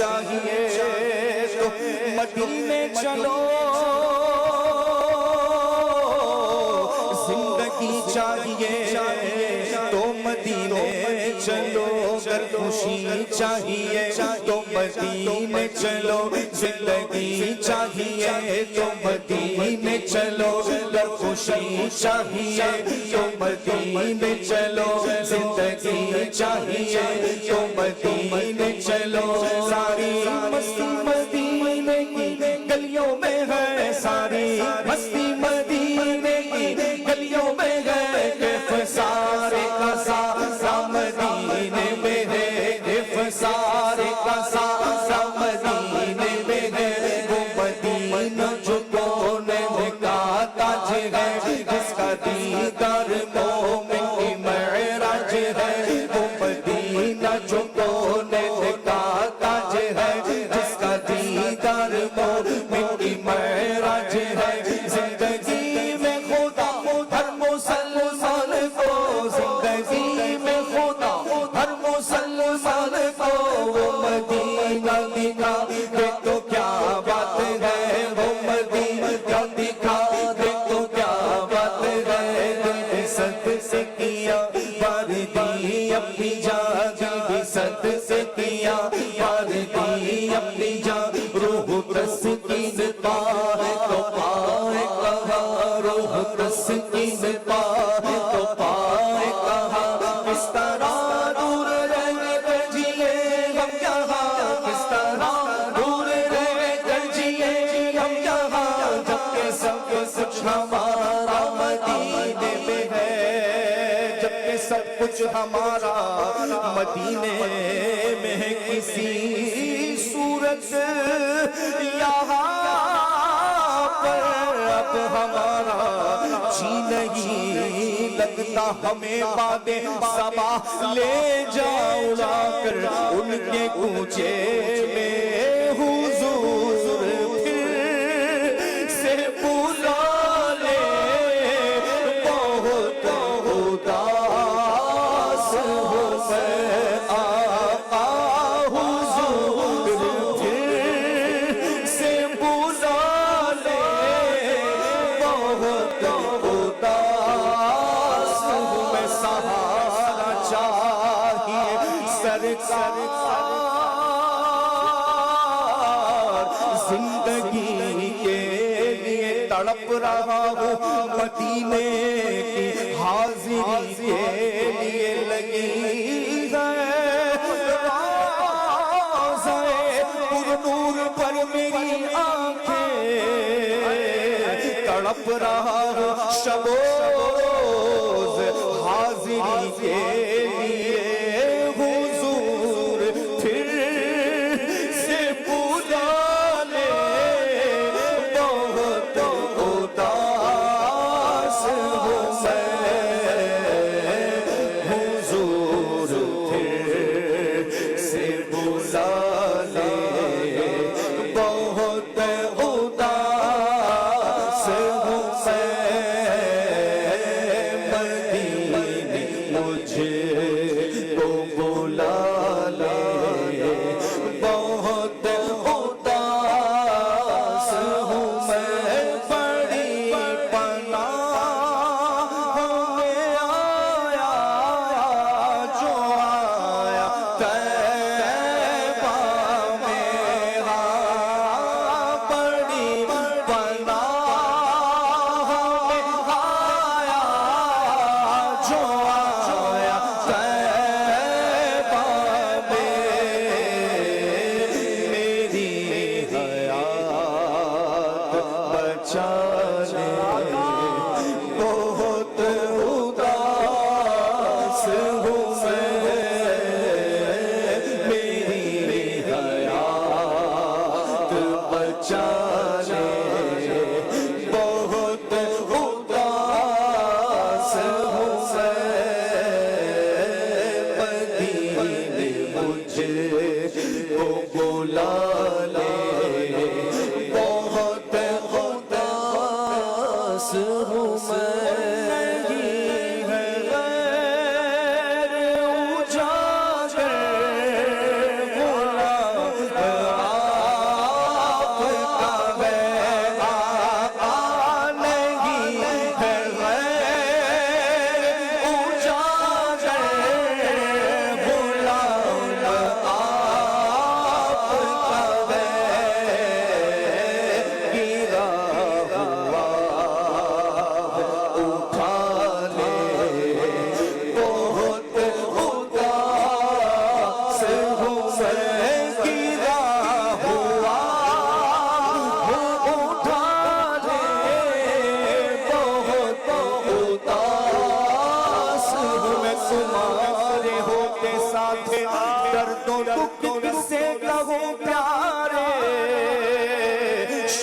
چاہیے تو مدینے چلو زندگی چاہیے تو مدینے چلو گر خوشی چاہیے تو مدینے چلو زندگی چاہیے تو مدینے چلو گر خوشی چاہیے تو مدینے چلو زندگی چاہیے تو مدینے چلو ساری مستی مدینے کی گلیوں میں ہے ساری مستی مدینے کی گلیوں میں ہے سارے کا سارا مدینے میں ہے سارے کا سارا مدینے میں ہے وہ مدینہ جو کونے کا تاج ہے جس کا دیدار مومن کی معراج ہے وہ مدینہ جو کونے کا تاج ہے جس کا دیدار مومن کی معراج ہے زندگی میں خدا ہر مسلمان کو زندگی میں خدا ہر مسلمان کو وہ مدینہ دکھا دے تو کیا بات ہے وہ مدینہ دکھا دے تو کیا بات ہے دل صد سے کیا واردی اپنی جان دل صد سے کیا واردی اپنی جان روح تسکین پائے تو پائے کہاں روح تسکین پائے تو پائے کہاں کس طرح دور رہ کر جیے ہم یہاں کس طرح دور رہ کر جیے ہم یہاں جبکہ سب کچھ ہمارا مدینے میں ہے جبکہ سب کچھ ہمارا مدینے میں ہے کسی صورت یہاں پر اب ہمارا جی نہیں لگتا ہمیں بادیں صبا لے جاؤ اڑا کر ان کے کوچے میں حضور پھر سے بلا لے بہت اداس ہو میں آقا حضور پھر سے بلا لے بہت اداس ہوں میں سہارا چاہیے سرکار زندگی کے لیے تڑپ رہا ہوں مدینے کی حاضری کے لیے لگی ہے روضہ پر نور پر میری آنکھیں تڑپ رہا ہوں شب و روز حاضری کے لیے حضور پھر سے بلا لے بہت اداس ہوں میں حضور پھر سے بلا لے بہت اداس ہوں میں مدینے مجھے کو بلا لے بہت اداس ہوں میں بڑی پناہ میں آیا جو آیا طیبہ میرا بڑی پناہ میں آیا جو آیا طیبہ میری حیات بچانے بہت اداس ہوں میں میری حیات بچانے بہت اداس ہوں میں مدینے مجھے کو بلا لے بہت اداس ہوں میں نہیں ہے غیر اجاگر غلام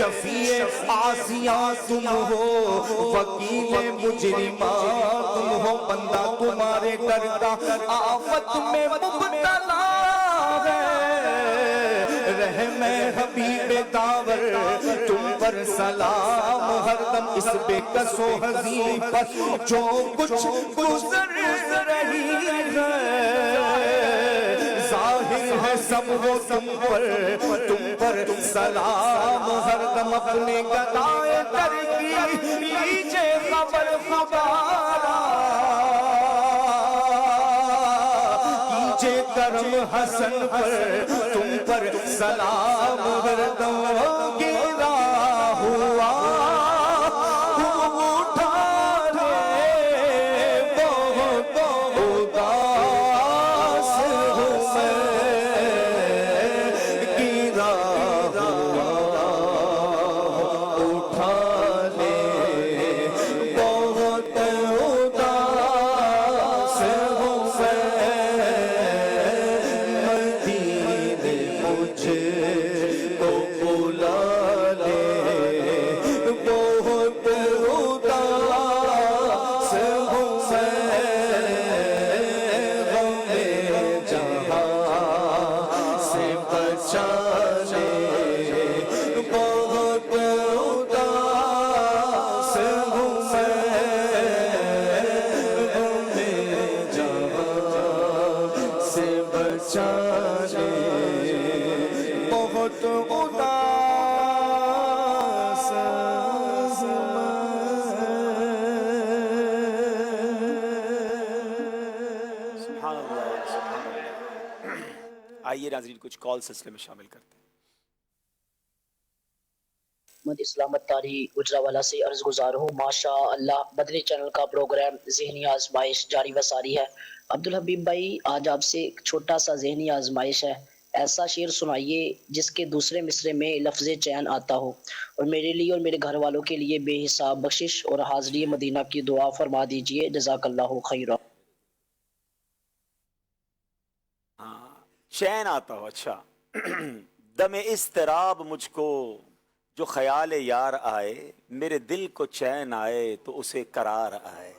شفیع آسیاں تم ہو، وکیل مجرمات تم ہو، بندہ تمہارے در کا آفت میں مبتلا ہے، رحم حبیب داور تم پر سلام ہر دم، اس بے کس و حزین پر جو کچھ گزر رہی ہے، ظاہر ہے سب وہ تم پر سلام ہر دم، اپنے گدائے در کی لیجے خبر خبارا، کیجے کرم حسن پر تم پر سلام ہر دم، گرا ہوا آئیے ناظرین کچھ کال سلسلے میں شامل کرتے ہیں۔ محمد اسلام اتاری گجرانوالہ سے عرض گزار ہوں، ماشاء اللہ مدنی چینل کا پروگرام ذہنی آزمائش جاری و ساری ہے۔ عبدالحبیب بھائی، آج آپ سے ایک چھوٹا سا ذہنی آزمائش ہے، ایسا شعر سنائیے جس کے دوسرے مصرے میں لفظ چین آتا ہو، اور میرے لیے اور میرے گھر والوں کے لیے بے حساب بخشش اور حاضری مدینہ کی دعا فرما دیجئے، جزاک اللہ خیرہ۔ چین آتا ہو، اچھا۔ دم اضطراب مجھ کو جو خیال یار آئے، میرے دل کو چین آئے تو اسے قرار آئے۔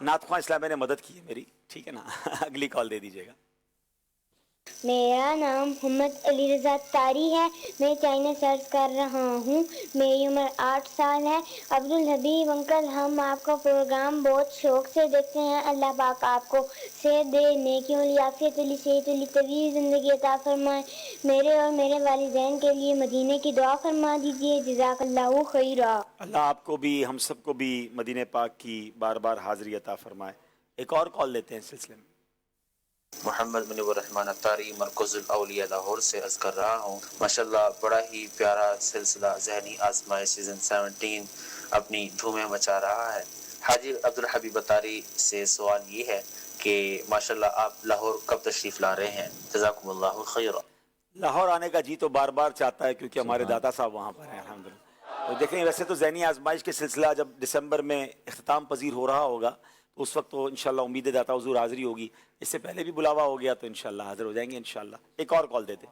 نعت خواں اسلامیہ نے مدد کی ہے میری، ٹھیک ہے نا؟ اگلی کال دے دیجیے گا۔ میرا نام محمد علی رضا تاری ہے، میں چائنا سے عرض کر رہا ہوں، میری عمر 8 سال ہے۔ عبدالحبیب انکل، ہم آپ کا پروگرام بہت شوق سے دیکھتے ہیں، اللہ پاک آپ کو صحت دے، نیکیوں والی، عافیت والی، صحت والی طویل زندگی عطا فرمائے۔ میرے اور میرے والدین کے لیے مدینے کی دعا فرما دیجیے، جزاک اللہ خیرہ۔ اللہ آپ کو بھی ہم سب کو بھی مدینہ پاک کی بار بار حاضری عطا فرمائے۔ ایک اور کال لیتے ہیں اس سلسلے میں۔ محمد منیب الرحمن اتاری مرکز الاولیاء لاہور سے عرض کر رہا ہوں، ماشاءاللہ بڑا ہی پیارا سلسلہ ذہنی آزمائش سیزن 17 اپنی دھومیں مچا رہا ہے۔ حاجی عبدالحبیب اتاری سے سوال یہ ہے کہ ماشاءاللہ آپ لاہور کب تشریف لا رہے ہیں؟ جزاکم اللہ خیرہ۔ لاہور آنے کا جی تو بار بار چاہتا ہے کیونکہ ہمارے داتا صاحب وہاں پر ہیں الحمدللہ۔ تو دیکھیں ویسے تو ذہنی آزمائش کے سلسلہ جب دسمبر میں اختتام پذیر ہو رہا ہوگا تو اس وقت تو انشاءاللہ امید داتا حضور حاضری ہوگی، اس سے پہلے بھی بلاوا ہو گیا تو انشاءاللہ حاضر ہو جائیں گے انشاءاللہ۔ ایک اور کال دیتے۔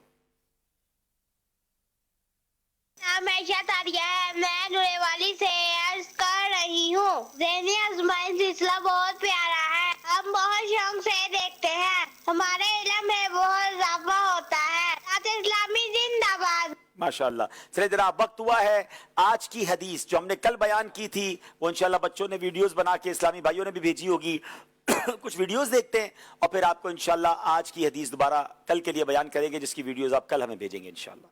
ہمیشہ تاریہ ہے، میں نورے والی سے عرض کر رہی ہوں، ذہنی آزمائش سلسلہ بہت پیارا ہے، ہم بہت شوق سے دیکھتے ہیں، ہمارے علم میں بہت اضافہ ہوتا ہے۔ ذات اسلامی زندہ باد۔ ماشاءاللہ۔ چلے جناب، وقت ہوا ہے آج کی حدیث جو ہم نے کل بیان کی تھی، وہ انشاءاللہ بچوں نے ویڈیوز بنا کے اسلامی بھائیوں نے بھی بھیجی ہوگی، کچھ ویڈیوز دیکھتے ہیں اور پھر آپ کو انشاءاللہ آج کی حدیث دوبارہ کل کے لیے بیان کریں گے، جس کی ویڈیوز آپ کل ہمیں بھیجیں گے انشاءاللہ۔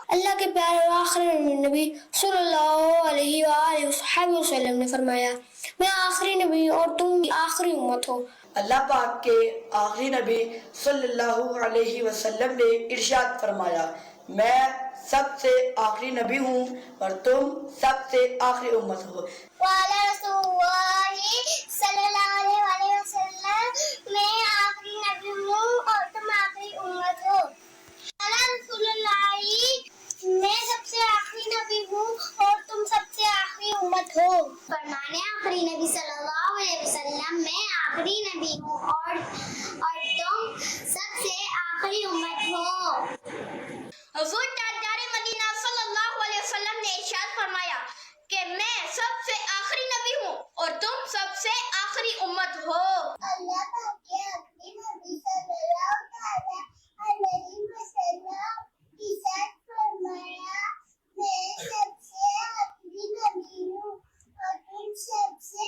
اللہ کے پیارے آخری نبی صلی اللہ علیہ وآلہ وسلم نے فرمایا، میں آخری نبی اور تم آخری امت ہو۔ اللہ پاک کے آخری نبی صلی اللہ علیہ وسلم نے ارشاد فرمایا، میں سب سے آخری نبی ہوں اور تم سب سے آخری امت ہو۔ قال رسول اللہ صلی اللہ علیہ وآلہ وسلم، میں آخری نبی ہوں اور تم آخری امت ہو۔ قال رسول اللہ، میں हुजूर ताजदार मदीना सल्लल्लाहु अलैहि वसल्लम ने इरशाद फरमाया कि मैं सबसे आखिरी नबी हूँ और तुम सबसे आखिरी उम्मत हो। अल्लाह पाक के आखिरी नबी सल्लल्लाहु अलैहि वसल्लम इरशाद फरमाया मैं सबसे आखिरी नबी हूँ और तुम सबसे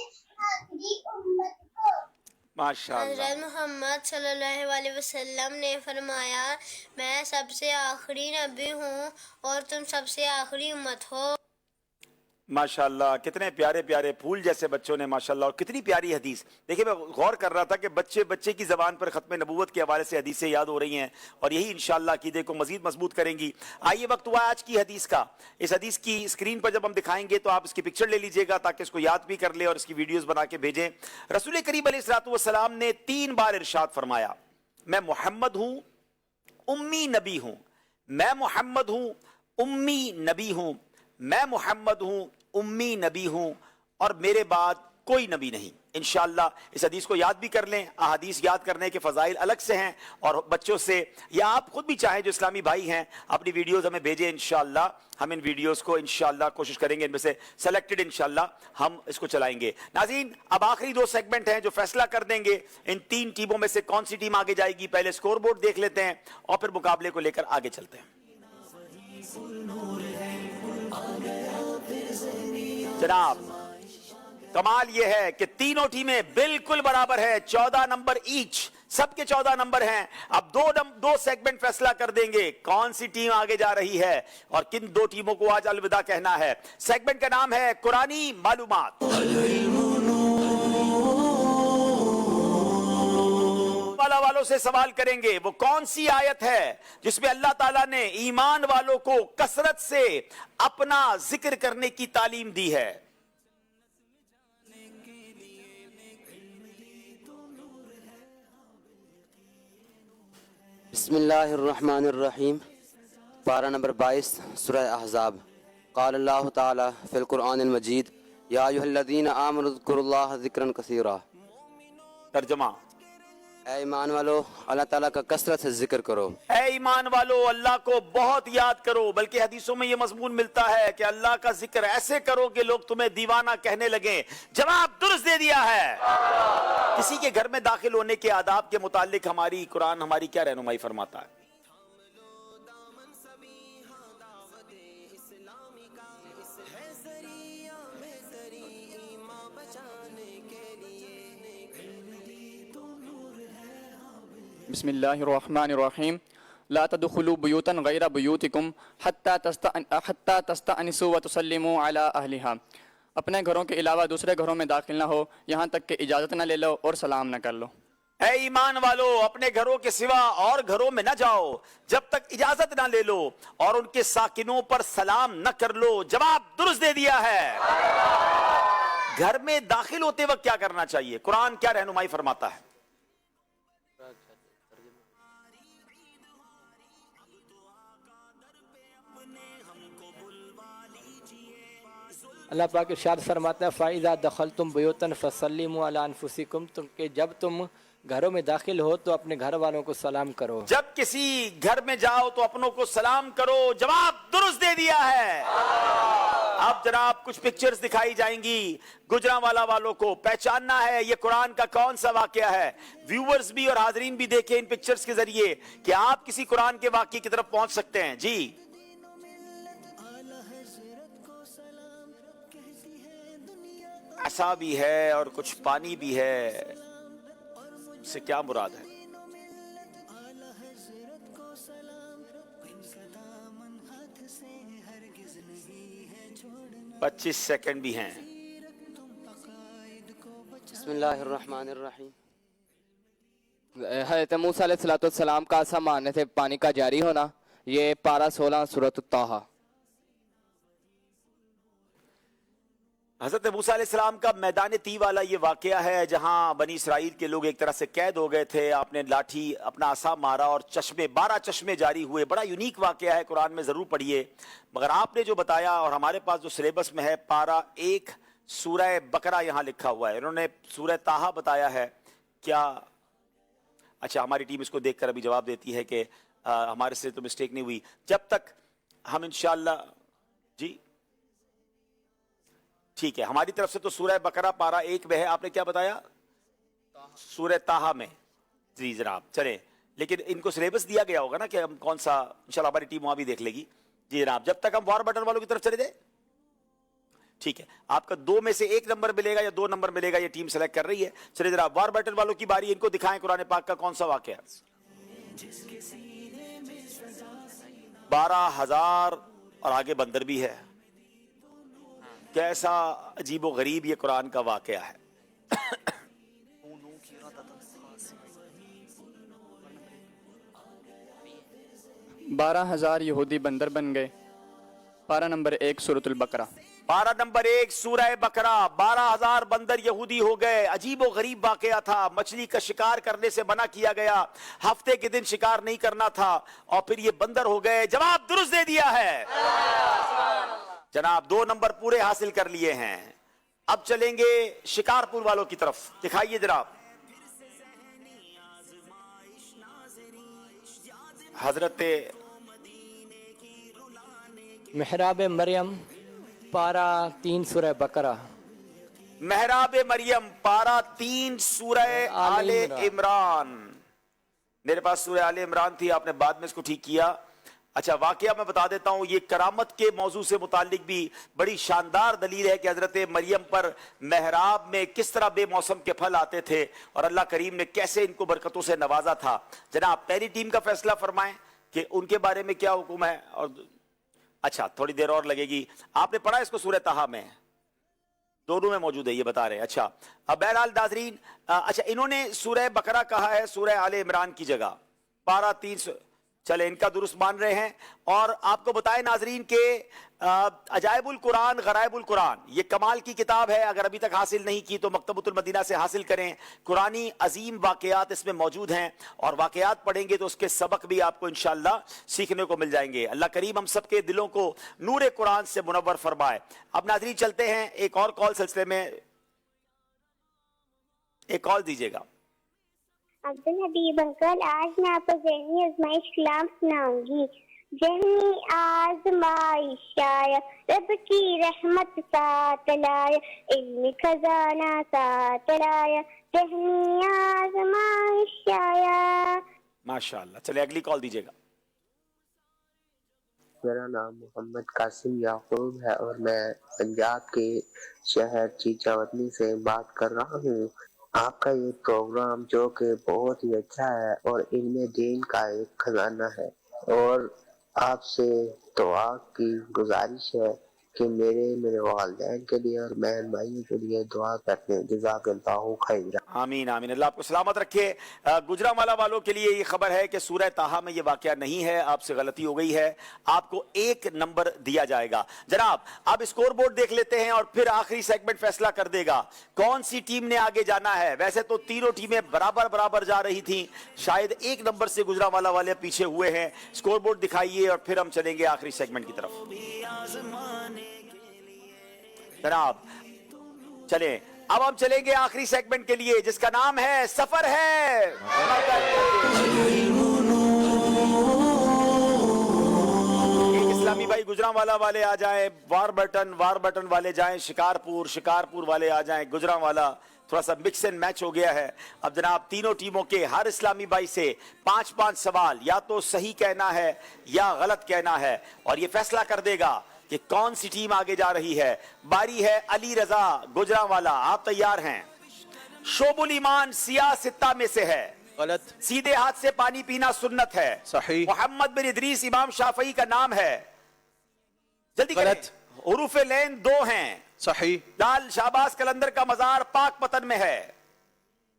आखिरी उम्मत हो। माशाअल्लाह। हज़रत मोहम्मद सल्लल्लाहु अलैहि वसल्लम ने फरमाया मैं सबसे आखिरी नबी हूँ और तुम सबसे आखिरी उम्मत हो। माशाल्लाह, कितने प्यारे प्यारे फूल जैसे बच्चों ने माशाल्लाह, और कितनी प्यारी हदीस। देखिए मैं गौर कर रहा था कि बच्चे बच्चे की ज़बान पर ख़त्म नबूवत के हवाले से हदीसें याद हो रही हैं और यही इंशाअल्लाह अक़ीदे को मज़ीद मजबूत करेंगी। आइए वक्त हुआ आज की हदीस का। इस हदीस की स्क्रीन पर जब हम दिखाएंगे तो आप इसकी पिक्चर ले लीजिएगा ताकि इसको याद भी कर ले और इसकी वीडियोज़ बना के भेजें। रसूल करीम अलैहिस्सलातु वस्सलाम ने 3 बार इरशाद फरमाया, मैं मोहम्मद हूँ, उम्मी नबी हूँ। मैं मोहम्मद हूँ, उम्मी नबी हूँ। मैं मोहम्मद हूँ, उम्मी नबी हूँ और मेरे बाद कोई नबी नहीं। इंशाअल्लाह इस हदीस को याद भी कर लें। अहादीस याद करने के फ़ज़ाइल अलग से हैं और बच्चों से या आप खुद भी चाहें जो इस्लामी भाई हैं अपनी वीडियोस हमें भेजें। इंशाअल्लाह हम इन वीडियोस को इंशाअल्लाह कोशिश करेंगे इनमें से सेलेक्टेड इंशाअल्लाह हम इसको चलाएंगे। नाज़रीन, अब आखिरी 2 सेगमेंट हैं जो फैसला कर देंगे इन 3 टीमों में से कौन सी टीम आगे जाएगी। पहले स्कोर बोर्ड देख लेते हैं और फिर मुकाबले को लेकर आगे चलते हैं। जनाब, कमाल यह है कि तीनों टीमें बिल्कुल बराबर है, 14 नंबर ईच, सबके 14 नंबर हैं। अब 2 सेगमेंट फैसला कर देंगे कौन सी टीम आगे जा रही है और किन 2 टीमों को आज अलविदा कहना है। सेगमेंट का नाम है कुरानी मालूमात। वालों से सवाल करेंगे वो कौन सी आयत है जिसमें अल्लाह ताला ने ईमान वालों को कसरत से अपना जिक्र करने की तालीम दी है। बिस्मिल्लाहिर्रहमानिर्रहीम। पारा नंबर 22 सूरह अहज़ाब। क़ाल अल्लाहु ताला फ़िल क़ुरआनिल मजीद या अय्युहल्लज़ीना आमनु ज़कुरुल्लाह ज़िक्रन कसीरा। तर्जुमा, ऐ ईमान वालो अल्लाह ताला का कसरत से जिक्र करो। ऐ ईमान वालो अल्लाह को बहुत याद करो। बल्कि हदीसों में यह मजमून मिलता है कि अल्लाह का जिक्र ऐसे करो कि लोग तुम्हें दीवाना कहने लगे। जवाब दुरुस्त दे दिया है। किसी के घर में दाखिल होने के आदाब के मुतालिक हमारी कुरान हमारी क्या रहनुमाई फरमाता है? बिस्मिल्लाहिर्रहमानिर्रहीम। ला तदखुलू बुयूतन गैरा बुयूतिकुम हत्ता तस्तअनिसू व तुसल्लिमू अला अहलिहा। अपने घरों के अलावा दूसरे घरों में दाखिल ना हो यहाँ तक कि इजाज़त ना ले लो और सलाम न कर लो। ऐ ईमान वालो अपने घरों के सिवा और घरों में न जाओ जब तक इजाजत ना ले लो और उनके साकिनों पर सलाम न कर लो। जवाब दुरुस्त दे दिया है। घर में दाखिल होते वक्त क्या करना चाहिए? कुरान क्या रहनुमाई फरमाता है? अल्लाह पाक इरशाद फरमाता है फ़ाइज़ा दखलतुम बुयूतन फसल्लिमू अला अनफुसिकुम, तुम के जब तुम घरों में दाखिल हो तो अपने घर वालों को सलाम करो। जब किसी घर में जाओ तो अपनों को सलाम करो। जवाब दुरुस्त दे दिया है। अब जनाब कुछ पिक्चर्स दिखाई जाएंगी। गुजरांवाला वालों को पहचानना है ये कुरान का कौन सा वाकया है। व्यूअर्स भी और हाजरीन भी देखें इन पिक्चर्स के जरिए कि आप किसी कुरान के वाकये की तरफ पहुंच सकते हैं। जी, ऐसा भी है और कुछ पानी भी है। इससे क्या मुराद है? पच्चीस सेकंड भी हैं। बिस्मिल्लाहिर्रहमानिर्रहीम। हज़रत मूसा अलैहिस्सलाम का सामान्य से पानी का जारी होना। ये पारा 16 सूरत ताहा। हज़रत मूसा अलैहिस्सलाम का मैदान ती वाला ये वाकया है जहां बनी इसराइल के लोग एक तरह से कैद हो गए थे। आपने लाठी अपना आसा मारा और 12 चश्मे जारी हुए। बड़ा यूनिक वाकया है, कुरान में ज़रूर पढ़िए। मगर आपने जो बताया और हमारे पास जो सिलेबस में है पारा 1 सूरह बकरा यहाँ लिखा हुआ है, इन्होंने सूरह ताहा बताया है क्या? अच्छा, हमारी टीम इसको देखकर अभी जवाब देती है कि हमारे से तो मिस्टेक नहीं हुई। जब तक हम इंशाअल्लाह जी ठीक है, हमारी तरफ से तो सूरह बकरा पारा 1 में है, आपने क्या बताया? सूरह ताहा में। जी जनाब, चले, लेकिन इनको सिलेबस दिया गया होगा ना कि हम कौन सा, इंशाल्लाह हमारी टीम वहां भी देख लेगी। जी जनाब, जब तक हम वॉर बटन वालों की तरफ चले जाए, ठीक है, आपका 2 में से 1 नंबर मिलेगा या 2 नंबर मिलेगा, ये टीम सेलेक्ट कर रही है। चलिए जनाब, वॉर बटन वालों की बारी, इनको दिखाएं कुरान पाक का कौन सा वाकया। 12,000 और आगे बंदर भी है। कैसा अजीबो गरीब ये कुरान का वाकया है। 12,000 यहूदी बंदर बन गए। पारा नंबर 1 सूरतुल बकरा। पारा नंबर 1 सूरह बकरा। 12,000 बंदर यहूदी हो गए। अजीबो गरीब वाकया था। मछली का शिकार करने से मना किया गया, हफ्ते के दिन शिकार नहीं करना था, और फिर ये बंदर हो गए। जवाब दुरुस्त दे दिया है जनाब, 2 नंबर पूरे हासिल कर लिए हैं। अब चलेंगे शिकारपुर वालों की तरफ, दिखाइए जनाब। हजरत महराब मरियम पारा 3 सूरह बकरा। महराब मरियम पारा 3 सूरह आले इमरान। मेरे पास सूरह आले इमरान थी, आपने बाद में इसको ठीक किया। अच्छा, वाकया मैं बता देता हूं, ये करामत के मौजू से मुताल्लिक भी बड़ी शानदार दलील है कि हजरत मरियम पर महराब में किस तरह बेमौसम के फल आते थे और अल्लाह करीम ने कैसे इनको बरकतों से नवाजा था। जनाब, पहली टीम का फैसला फरमाएं कि उनके बारे में क्या हुक्म है। और अच्छा, थोड़ी देर और लगेगी। आपने पढ़ा इसको सूरह ताहा में? दोनों में मौजूद है, ये बता रहे हैं। अच्छा, अब बहरहाल नाज़रीन, अच्छा, इन्होंने सूरह बकरा कहा है सूरह आले इमरान की जगह। पारा 3, चले, इनका दुरुस्त मान रहे हैं। और आपको बताएं नाजरीन के अजायबुल कुरान गरायबुल कुरान, ये कमाल की किताब है। अगर अभी तक हासिल नहीं की तो मकतबतुल मदीना से हासिल करें। कुरानी अजीम वाकयात इसमें मौजूद हैं, और वाकयात पढ़ेंगे तो उसके सबक भी आपको इंशाअल्लाह सीखने को मिल जाएंगे। अल्लाह करीम हम सबके दिलों को नूरे कुरान से मुनव्वर फरमाए। अब नाजरीन चलते हैं एक और कॉल सिलसिले में। एक कॉल दीजिएगा। अब्दुल हबीब अंकल, आज मैं आपको ज़हनी आज़माइश कलाम सुनाऊंगी। ज़हनी आज़माइश आया, रब की रहमत साथ लाया, इल्म खजाना साथ लाया, ज़हनी आज़माइश आया। माशाअल्लाह। चलिए अगली कॉल दीजिएगा। मेरा नाम मोहम्मद कासिम याकूब है और मैं पंजाब के शहर चीचावतनी से बात कर रहा हूँ। आपका ये प्रोग्राम जो कि बहुत ही अच्छा है और इल्म दीन का एक खजाना है, और आपसे दुआ की गुजारिश है कि मेरे वालिदैन के लिए और बहन भाइयों के लिए दुआ करते हैं। जज़ाकल्लाहु खैरा। आमीन आमीन, अल्लाह आपको सलामत रखे। गुजरांवाला वालों के लिए ये खबर है कि सूरह ताहा में ये वाकया नहीं है, आपसे गलती हो गई है, आपको 1 नंबर दिया जाएगा। जनाब, अब स्कोर बोर्ड देख लेते हैं और फिर आखिरी सेगमेंट फैसला कर देगा कौन सी टीम ने आगे जाना है। वैसे तो तीनों टीमें बराबर जा रही थी, शायद 1 नंबर से गुजरांवाला वाले पीछे हुए हैं। स्कोर बोर्ड दिखाइए और फिर हम चलेंगे आखिरी सेगमेंट की तरफ। जनाब चले, अब हम चलेंगे आखिरी सेगमेंट के लिए जिसका नाम है सफर है। एक इस्लामी भाई गुजरांवाला वाले आ जाएं, वार बटन वाले जाएं शिकारपुर वाले आ जाएं गुजरांवाला। थोड़ा सा मिक्स एंड मैच हो गया है। अब जनाब तीनों टीमों के हर इस्लामी भाई से 5-5 सवाल, या तो सही कहना है या गलत कहना है, और ये फैसला कर देगा कि कौन सी टीम आगे जा रही है। बारी है अली रजा गुजरांवाला, आप तैयार हैं? शोबुल ईमान सियासित्ता में से है। गलत। सीधे हाथ से पानी पीना सुन्नत है। सही। मोहम्मद बिन इदरीस इमाम शाफई का नाम है। जल्दी गलत। हुरूफ लैन 2 हैं। सही। लाल शाहबाज कलंदर का मजार पाक पतन में है।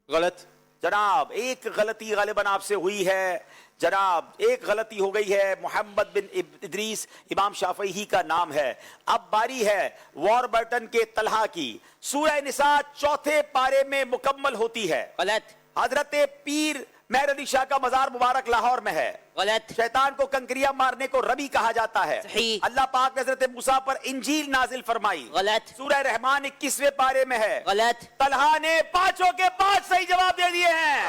गलत। जनाब एक गलती गालिबन आपसे हुई है। जनाब एक गलती हो गई है। मोहम्मद बिन इदरीस इमाम शाफई ही का नाम है। अब बारी है वॉरबर्टन के तलहा की। सूरह निसा 4थे पारे में मुकम्मल होती है। गलत। हजरत पीर मेहर अली शाह का मजार मुबारक लाहौर में है। गलत। शैतान को कंकरिया मारने को रबी कहा जाता है। सही। अल्लाह पाक ने हजरत मूसा पर इंजील नाजिल फरमाई। गलत। सूरह रहमान 21वें पारे में है। गलत। तलहा ने 5 के 5 सही जवाब दे दिए हैं।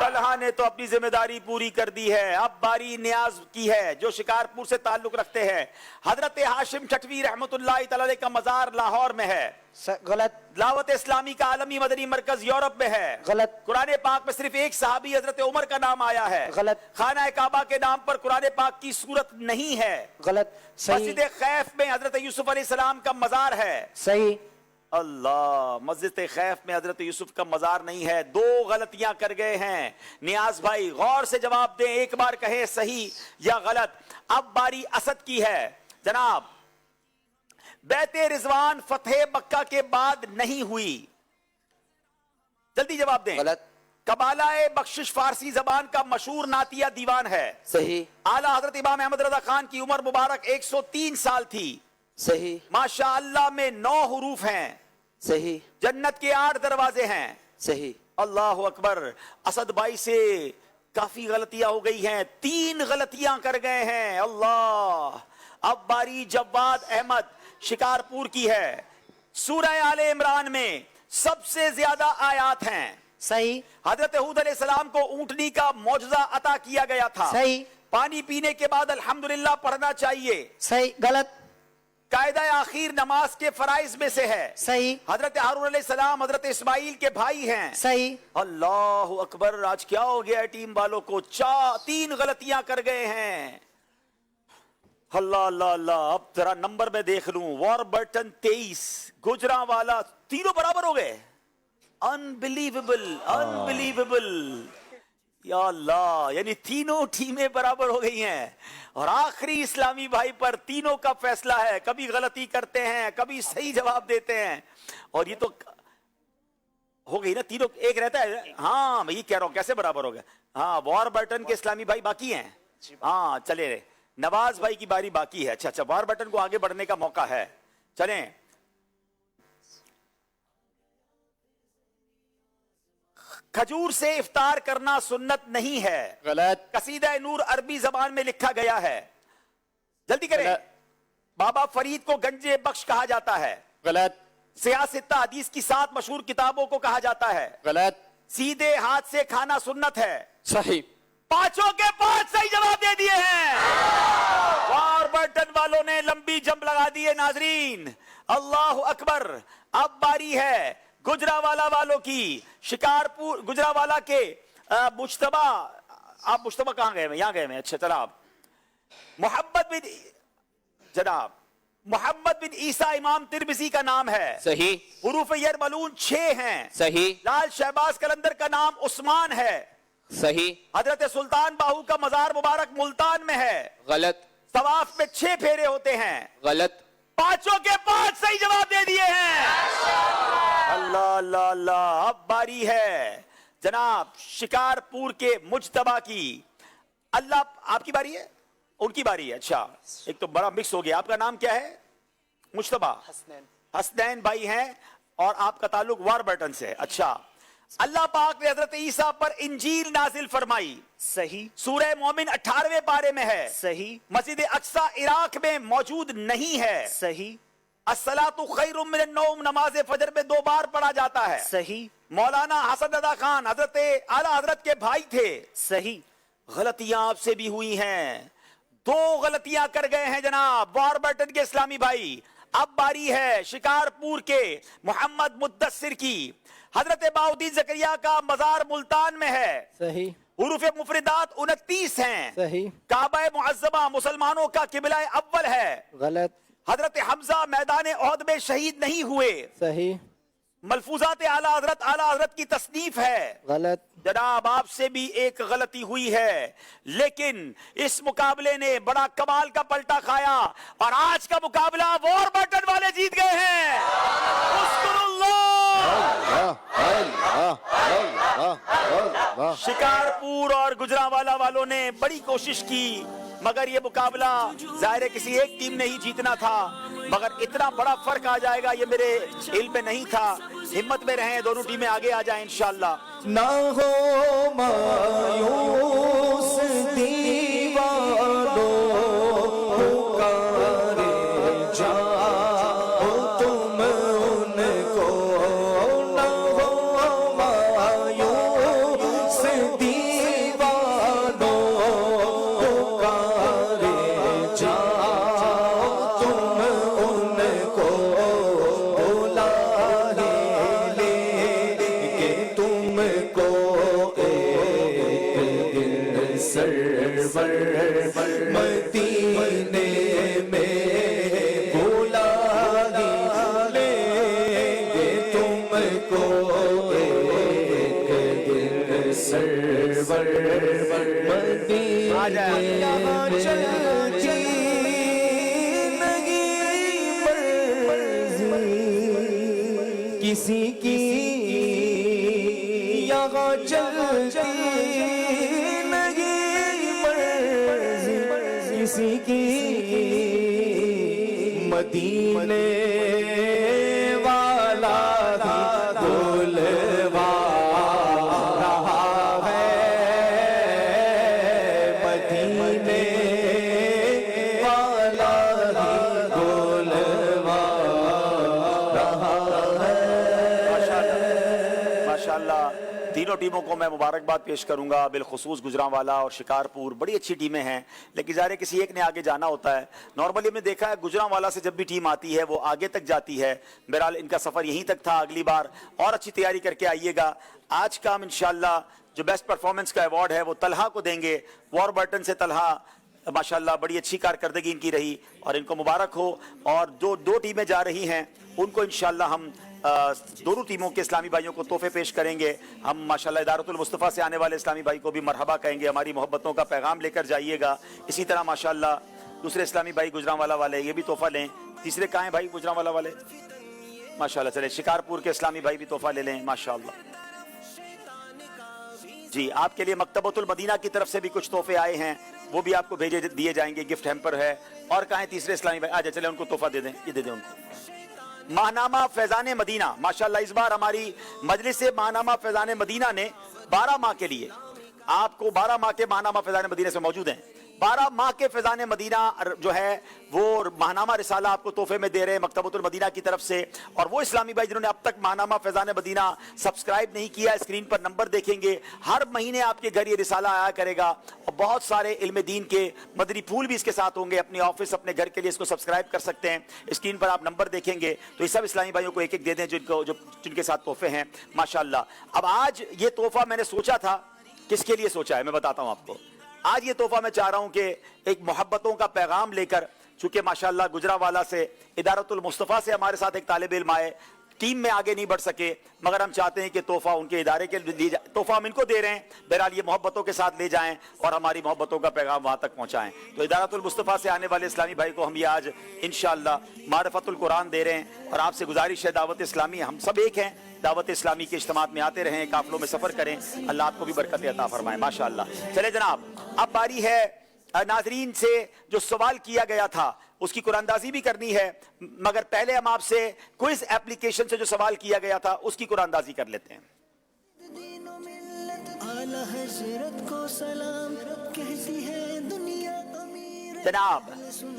तलहा ने तो अपनी जिम्मेदारी पूरी कर दी है, अब बारी नियाज की है जो शिकारपुर से ताल्लुक रखते हैं। हजरत हाशिम ठटवी रहमतुल्लाह तआला का मजार लाहौर में है, गलत। दावत इस्लामी का आलमी मदनी मरकज यूरोप में है, गलत। कुरान पाक में सिर्फ एक सहाबी हजरत उमर का नाम आया है, गलत। खाना काबा के नाम पर कुरान पाक की सूरत नहीं है, गलत। मस्जिद खैफ में हजरत यूसुफ अलैहिस्सलाम का मजार है, सही। अल्लाह, मस्जिद खैफ में हजरत यूसुफ का मजार नहीं है। दो गलतियां कर गए हैं। नियाज भाई गौर से जवाब दें, एक बार कहें सही या गलत। अब बारी असद की है जनाब। बैते रिजवान फतेह मक्का के बाद नहीं हुई, जल्दी जवाब दें। गलत। कबालाए बख्शिश फारसी जबान का मशहूर नातिया दीवान है, सही। आला हजरत इमाम अहमद रजा खान की उम्र मुबारक 103 साल थी, सही। माशाअल्लाह में 9 हुरूफ हैं, सही। जन्नत के 8 दरवाजे हैं, सही। अल्लाह अकबर। असद भाई से काफी गलतियां हो गई हैं, 3 गलतियां कर गए हैं। अल्लाह। अब बारी जवाद अहमद शिकारपुर की है। सूरह आले इमरान में सबसे ज्यादा आयात हैं, सही। हजरत हूद अलैहिस्सलाम को ऊंटनी का मौजज़ा अता किया गया था, सही। पानी पीने के बाद अल्हम्दुलिल्लाह पढ़ना चाहिए, सही। गलत। कायदा आखिर नमाज के फराइज में से है, सही। हजरत हारून अलैहिस्सलाम हजरत इस्माइल के भाई हैं, सही। अल्लाह अकबर। आज क्या हो गया टीम वालों को, 3 गलतियां कर गए हैं। अल्लाह अल्लाह अल्लाह। अब जरा नंबर में देख लूं, वॉरबर्टन 23, गुजरांवाला, तीनों बराबर हो गए। अनबिलीवेबल, अनबिलीवेबल, या अल्लाह। यानी तीनों टीमें बराबर हो गई हैं और आखिरी इस्लामी भाई पर तीनों का फैसला है। कभी गलती करते हैं, कभी सही जवाब देते हैं, और ये तो हो गई ना, तीनों एक रहता है। हाँ मैं ये कह रहा हूं कैसे बराबर हो गए। हाँ, वॉरबर्टन के इस्लामी भाई बाकी हैं। हाँ चले रहे, नवाज भाई की बारी बाकी है। अच्छा अच्छा, वॉरबर्टन को आगे बढ़ने का मौका है, चलें। खजूर से इफ्तार करना सुन्नत नहीं है, गलत। कसीदा नूर अरबी जबान में लिखा गया है, जल्दी करें। बाबा फरीद को गंजे बख्श कहा जाता है, गलत। सियासत हदीस की 7 मशहूर किताबों को कहा जाता है, गलत। सीधे हाथ से खाना सुन्नत है, सही। 5 के 5 सही जवाब दे दिए हैं। वॉरबर्टन वालों ने लंबी जंप लगा दी है नाजरीन, अल्लाह अकबर। अब बारी है गुजरावाला वालों की। शिकारपुर गुजरावाला के मुश्तबा, आप मुश्तबा कहां गए? यहाँ गए हैं। अच्छा जनाब, जनाब मोहम्मद बिन ईसा इमाम तिरमिजी का नाम है, सही। हुरूफ यरमलून 6 हैं, सही। लाल शहबाज कलंदर का नाम उस्मान है, सही। हजरत सुल्तान बाहू का मजार मुबारक मुल्तान में है, गलत। तवाफ में 6 फेरे होते हैं, गलत। 5 के 5 सही जवाब दे दिए हैं। अल्लाह अल्लाह अल्लाह। अब बारी है जनाब शिकारपुर के मुजतबा की। अल्लाह, आपकी बारी है, उनकी बारी है। अच्छा, एक तो बड़ा मिक्स हो गया। आपका नाम क्या है? मुजतबा हसनैन भाई हैं और आपका ताल्लुक वॉरबर्टन से। अच्छा, अल्लाह पाक ने हजरत ईसा पर इंजील नाजिल फरमाई, सही। सूरह मोमिन 18वें पारे में है, सही। मस्जिद अक्सा इराक में मौजूद नहीं है, सही। अस्सलातु खैरुम मिनन नौम नमाज फजर में 2 बार पढ़ा जाता है, सही। मौलाना हसन रजा खान हजरत आला हजरत के भाई थे, सही। गलतियां आपसे भी हुई हैं, 2 गलतियां कर गए हैं जनाब वॉरबर्टन के इस्लामी भाई। अब बारी है शिकारपुर के मोहम्मद मुद्दस्सिर की। हजरत बाउद्दीन जकरिया का मजार मुल्तान में है, सही। हुरूफ मुफरिदात 29 हैं, सही। काबा मुअज्जमा मुसलमानों का किबला अव्वल है, गलत। हजरत हमजा मैदान ओहद में शहीद नहीं हुए, सही। मलफूजात आला हजरत की तसनीफ है, गलत। जनाब आपसे भी एक गलती हुई है, लेकिन इस मुकाबले ने बड़ा कमाल का पलटा खाया और आज का मुकाबला वॉरबर्टन वाले जीत गए हैं। शिकारपुर और गुजरांवाला वालों ने बड़ी कोशिश की, मगर ये मुकाबला जाहिर है किसी एक टीम ने ही जीतना था, मगर इतना बड़ा फर्क आ जाएगा ये मेरे इल्म में नहीं था। हिम्मत में रहें, दोनों टीमें आगे आ जाएं इंशाअल्लाह। ना हो मायूस दीवानो पुकारे जाओ तुम उनको, ना हो मायूस यहाँ चलती नहीं मर्जी किसी की, यहाँ चलती नहीं मर्जी किसी की, मदीने वाला भी बुलवा रहा है, मदीने वाला भी बुलवा रहा है। माशाल्लाह तीनों टीमों को मैं मुबारकबाद पेश करूंगा, बिलखुसूस गुजरांवाला और शिकारपुर बड़ी अच्छी टीमें हैं, लेकिन ज़ाहिर है किसी एक ने आगे जाना होता है। नॉर्मली हमने देखा है गुजरांवाला से जब भी टीम आती है वो आगे तक जाती है। बहरहाल इनका सफ़र यहीं तक था, अगली बार और अच्छी तैयारी करके आइएगा। आज का हम इंशाल्लाह जो बेस्ट परफॉर्मेंस का अवार्ड है वो तलहा को देंगे। वॉरबर्टन से तलहा माशाल्लाह बड़ी अच्छी कारकर्दगी इनकी रही और इनको मुबारक हो। और जो दो टीमें जा रही हैं उनको इंशाल्लाह हम दोनों टीमों के इस्लामी भाइयों को तोहफे पेश करेंगे। हम माशाल्लाह इदारतुल मुस्तफ़ा से आने वाले इस्लामी भाई को भी मरहबा कहेंगे, हमारी मोहब्बतों का पैगाम लेकर जाइएगा। इसी तरह माशाल्लाह दूसरे इस्लामी भाई गुजरांवाला वाले ये भी तोहफा लें। तीसरे कहाँ हैं भाई गुजरांवाला वाले? माशाल्लाह चले शिकारपुर के इस्लामी भाई भी तोहफा ले लें माशाल्लाह। जी आपके लिए मकतबतुल मदीना की तरफ से भी कुछ तोहफे आए हैं, वो भी आपको भेजे दिए जाएंगे, गिफ्ट हैम्पर है। और कहाँ हैं तीसरे इस्लामी भाई? आजा चले उनको तोहफा दे दें, ये दे दें उनको। माहनामा फैजान मदीना माशाल्लाह इस बार हमारी मजलिस माहनामा फैजान मदीना ने 12 माह के लिए आपको 12 माह के माहनामा फैजान मदीना से मौजूद हैं। 12 माह के फैजान मदीना जो है वो माहनामा रिसाला आपको तोहफे में दे रहे हैं मकतबतुल मदीना की तरफ से। और वो इस्लामी भाई जिन्होंने अब तक माहनामा फैजान मदीना सब्सक्राइब नहीं किया, स्क्रीन पर नंबर देखेंगे, हर महीने आपके घर ये रिसाला आया करेगा और बहुत सारे इल्म दीन के मदनी फूल भी इसके साथ होंगे। अपने ऑफिस अपने घर के लिए इसको सब्सक्राइब कर सकते हैं। स्क्रीन पर आप नंबर देखेंगे तो ये सब इस्लामी भाइयों को एक एक दे दें जिनके साथ तोहफे हैं माशाल्लाह। अब आज ये तोहफा मैंने सोचा था, किसके लिए सोचा है मैं बताता हूं आपको। आज ये तोहफा मैं चाह रहा हूं कि एक मोहब्बतों का पैगाम लेकर, चूंकि माशाल्लाह गुजरांवाला से इदारतुल मुस्तफ़ा से हमारे साथ एक तालिब इल्म आए, टीम में आगे नहीं बढ़ सके, मगर हम चाहते हैं कि तोहफा उनके इदारे के लिए तोहफा हम इनको दे रहे हैं, बहरहाल ये मोहब्बतों के साथ ले जाएं और हमारी मोहब्बतों का पैगाम वहां तक पहुंचाएं। तो इदारतुल मुस्तफ़ा से आने वाले इस्लामी भाई को हम ये आज इंशाअल्लाह मारिफतुल कुरान दे रहे हैं। और आपसे गुजारिश है दावत इस्लामी हम सब एक हैं, दावत इस्लामी के इज्तिमात में आते रहें, काफिलों में सफर करें, अल्लाह आपको भी बरकत अता फरमाए माशाअल्लाह। चले जनाब, अब बारी है नाजरीन से जो सवाल किया गया था उसकी कुरानदाजी भी करनी है, मगर पहले हम आपसे क्विज एप्लीकेशन से जो सवाल किया गया था उसकी कुरानदाजी कर लेते हैं। जनाब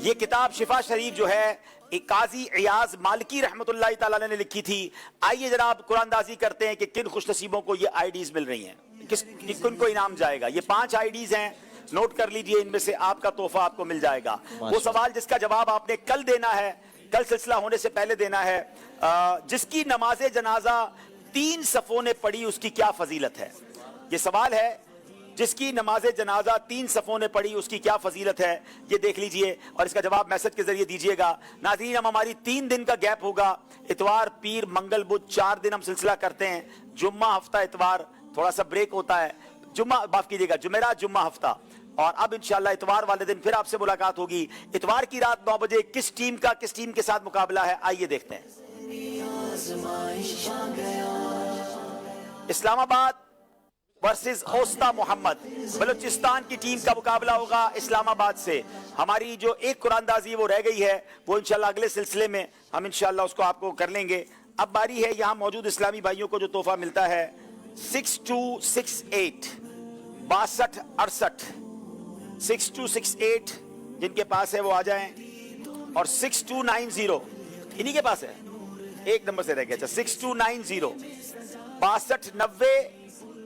ये किताब शिफा शरीफ जो है एक काजी इयाज मालिकी रहमतुल्लाह तआला ने लिखी थी। आइए जनाब कुरानदाजी करते हैं कि किन खुशनसीबों को ये आईडीज मिल रही हैं, किन को इनाम जाएगा। ये 5 आईडीज हैं, नोट कर लीजिए, इनमें से आपका तोहफा आपको मिल जाएगा। वो सवाल जिसका जवाब आपने कल देना है, कल सिलसिला होने से पहले देना है। जिसकी नमाज जनाजा 3 सफ़ों ने पढ़ी उसकी क्या फजीलत है? ये सवाल है, जिसकी नमाज जनाजा 3 सफ़ों ने पढ़ी उसकी क्या फजीलत है, ये देख लीजिए और इसका जवाब मैसेज के जरिए दीजिएगा। नाज़रीन हम हमारी 3 दिन का गैप होगा, इतवार पीर मंगल बुध 4 दिन हम सिलसिला करते हैं। जुम्मा हफ्ता इतवार थोड़ा सा ब्रेक होता है, जुम्मा माफ कीजिएगा जुमेरात जुम्मा हफ्ता, और अब इंशाल्लाह इतवार वाले दिन फिर आपसे मुलाकात होगी। इतवार की रात 9 बजे किस टीम के साथ मुकाबला है आइए देखते हैं। इस्लामाबाद वर्सेस ओस्ता मोहम्मद, बलूचिस्तान की टीम का मुकाबला होगा इस्लामाबाद से। हमारी जो एक कुरानदाजी वो रह गई है वो इंशाल्लाह अगले सिलसिले में हम इंशाल्लाह उसको आपको कर लेंगे। अब बारी है यहाँ मौजूद इस्लामी भाइयों को जो तोहफा मिलता है 6268 6268 6268 जिनके पास है वो आ जाएं, और 6290 इन्हीं के पास है, एक नंबर से रह गया। 6290 6290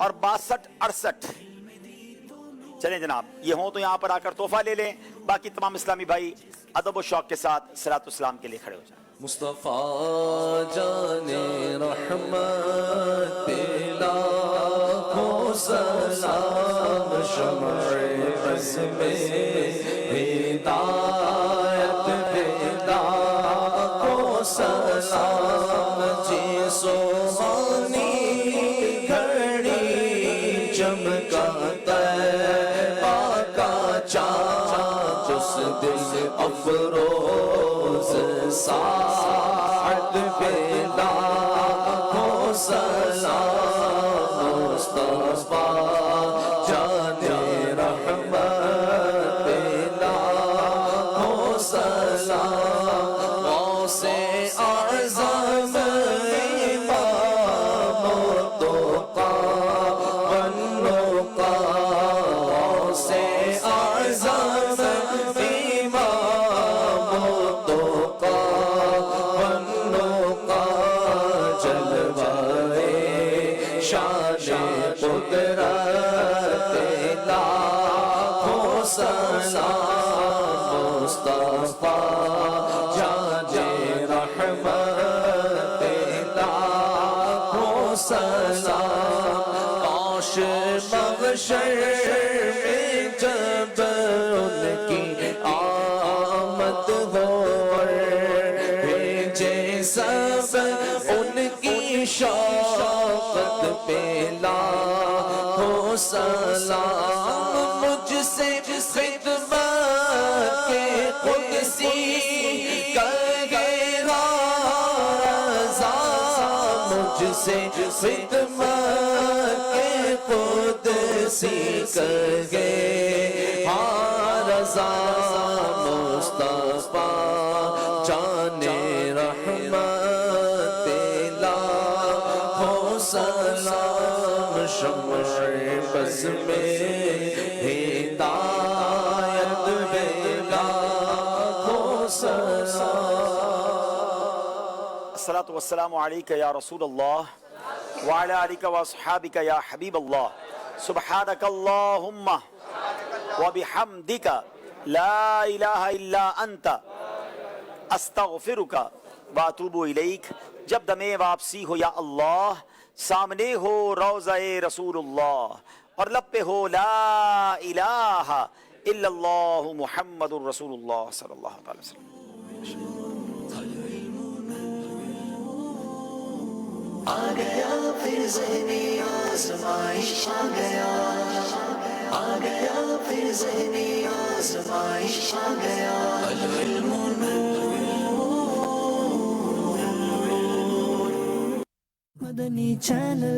और 6268। चलें जनाब, ये हो तो यहां पर आकर तोहफा ले लें, बाकी तमाम इस्लामी भाई अदब और शौक के साथ सलातो सलाम के लिए खड़े हो जाएं। मुस्तफा जाने रहमत लाखों सलाम, शमए बज़ में हिदायत लाखों सलाम, जी सुहानी घड़ी चमका तैबा का चाँद دل افروز سعد پہ لاکھوں سلام مصطفیٰ جان رحمت پہ لاکھوں سلام غوث اعظم امام التقیٰ والنقیٰ غوث اعظم امام التقیٰ والنقیٰ جلوائے شان قدرت لاکھوں سلام مصطفیٰ جان رحمت لاکھوں سلام کاش محشر میں جب ان کی آمد ہو بھیجے سب ان کی شوقت پہ لاکھوں سلام مجھ سے خدمت کے قدسی کہے رضا مجھ سے خدمت کے قدسی کہے رضا مصطفیٰ جان رحمت لاکھوں سلام شمع بز میں ہدایت میں لاکھوں سلام الصلاة والسلام علیکہ یا رسول اللہ وعلی آلک واصحابک یا حبیب اللہ سبحانک اللہم وبحمدک لا الہ الا انت استغفرک واتوب الیک جب دم واپسی ہو یا اللہ سامنے ہو روضہ رسول اللہ اور لب پہ ہو لا الہ الا اللہ محمد رسول اللہ صلی اللہ علیہ وسلم آ گیا پھر ذہنی آزمائش آ گیا پھر ذہنی آزمائش آ گیا العلم مدنی چینل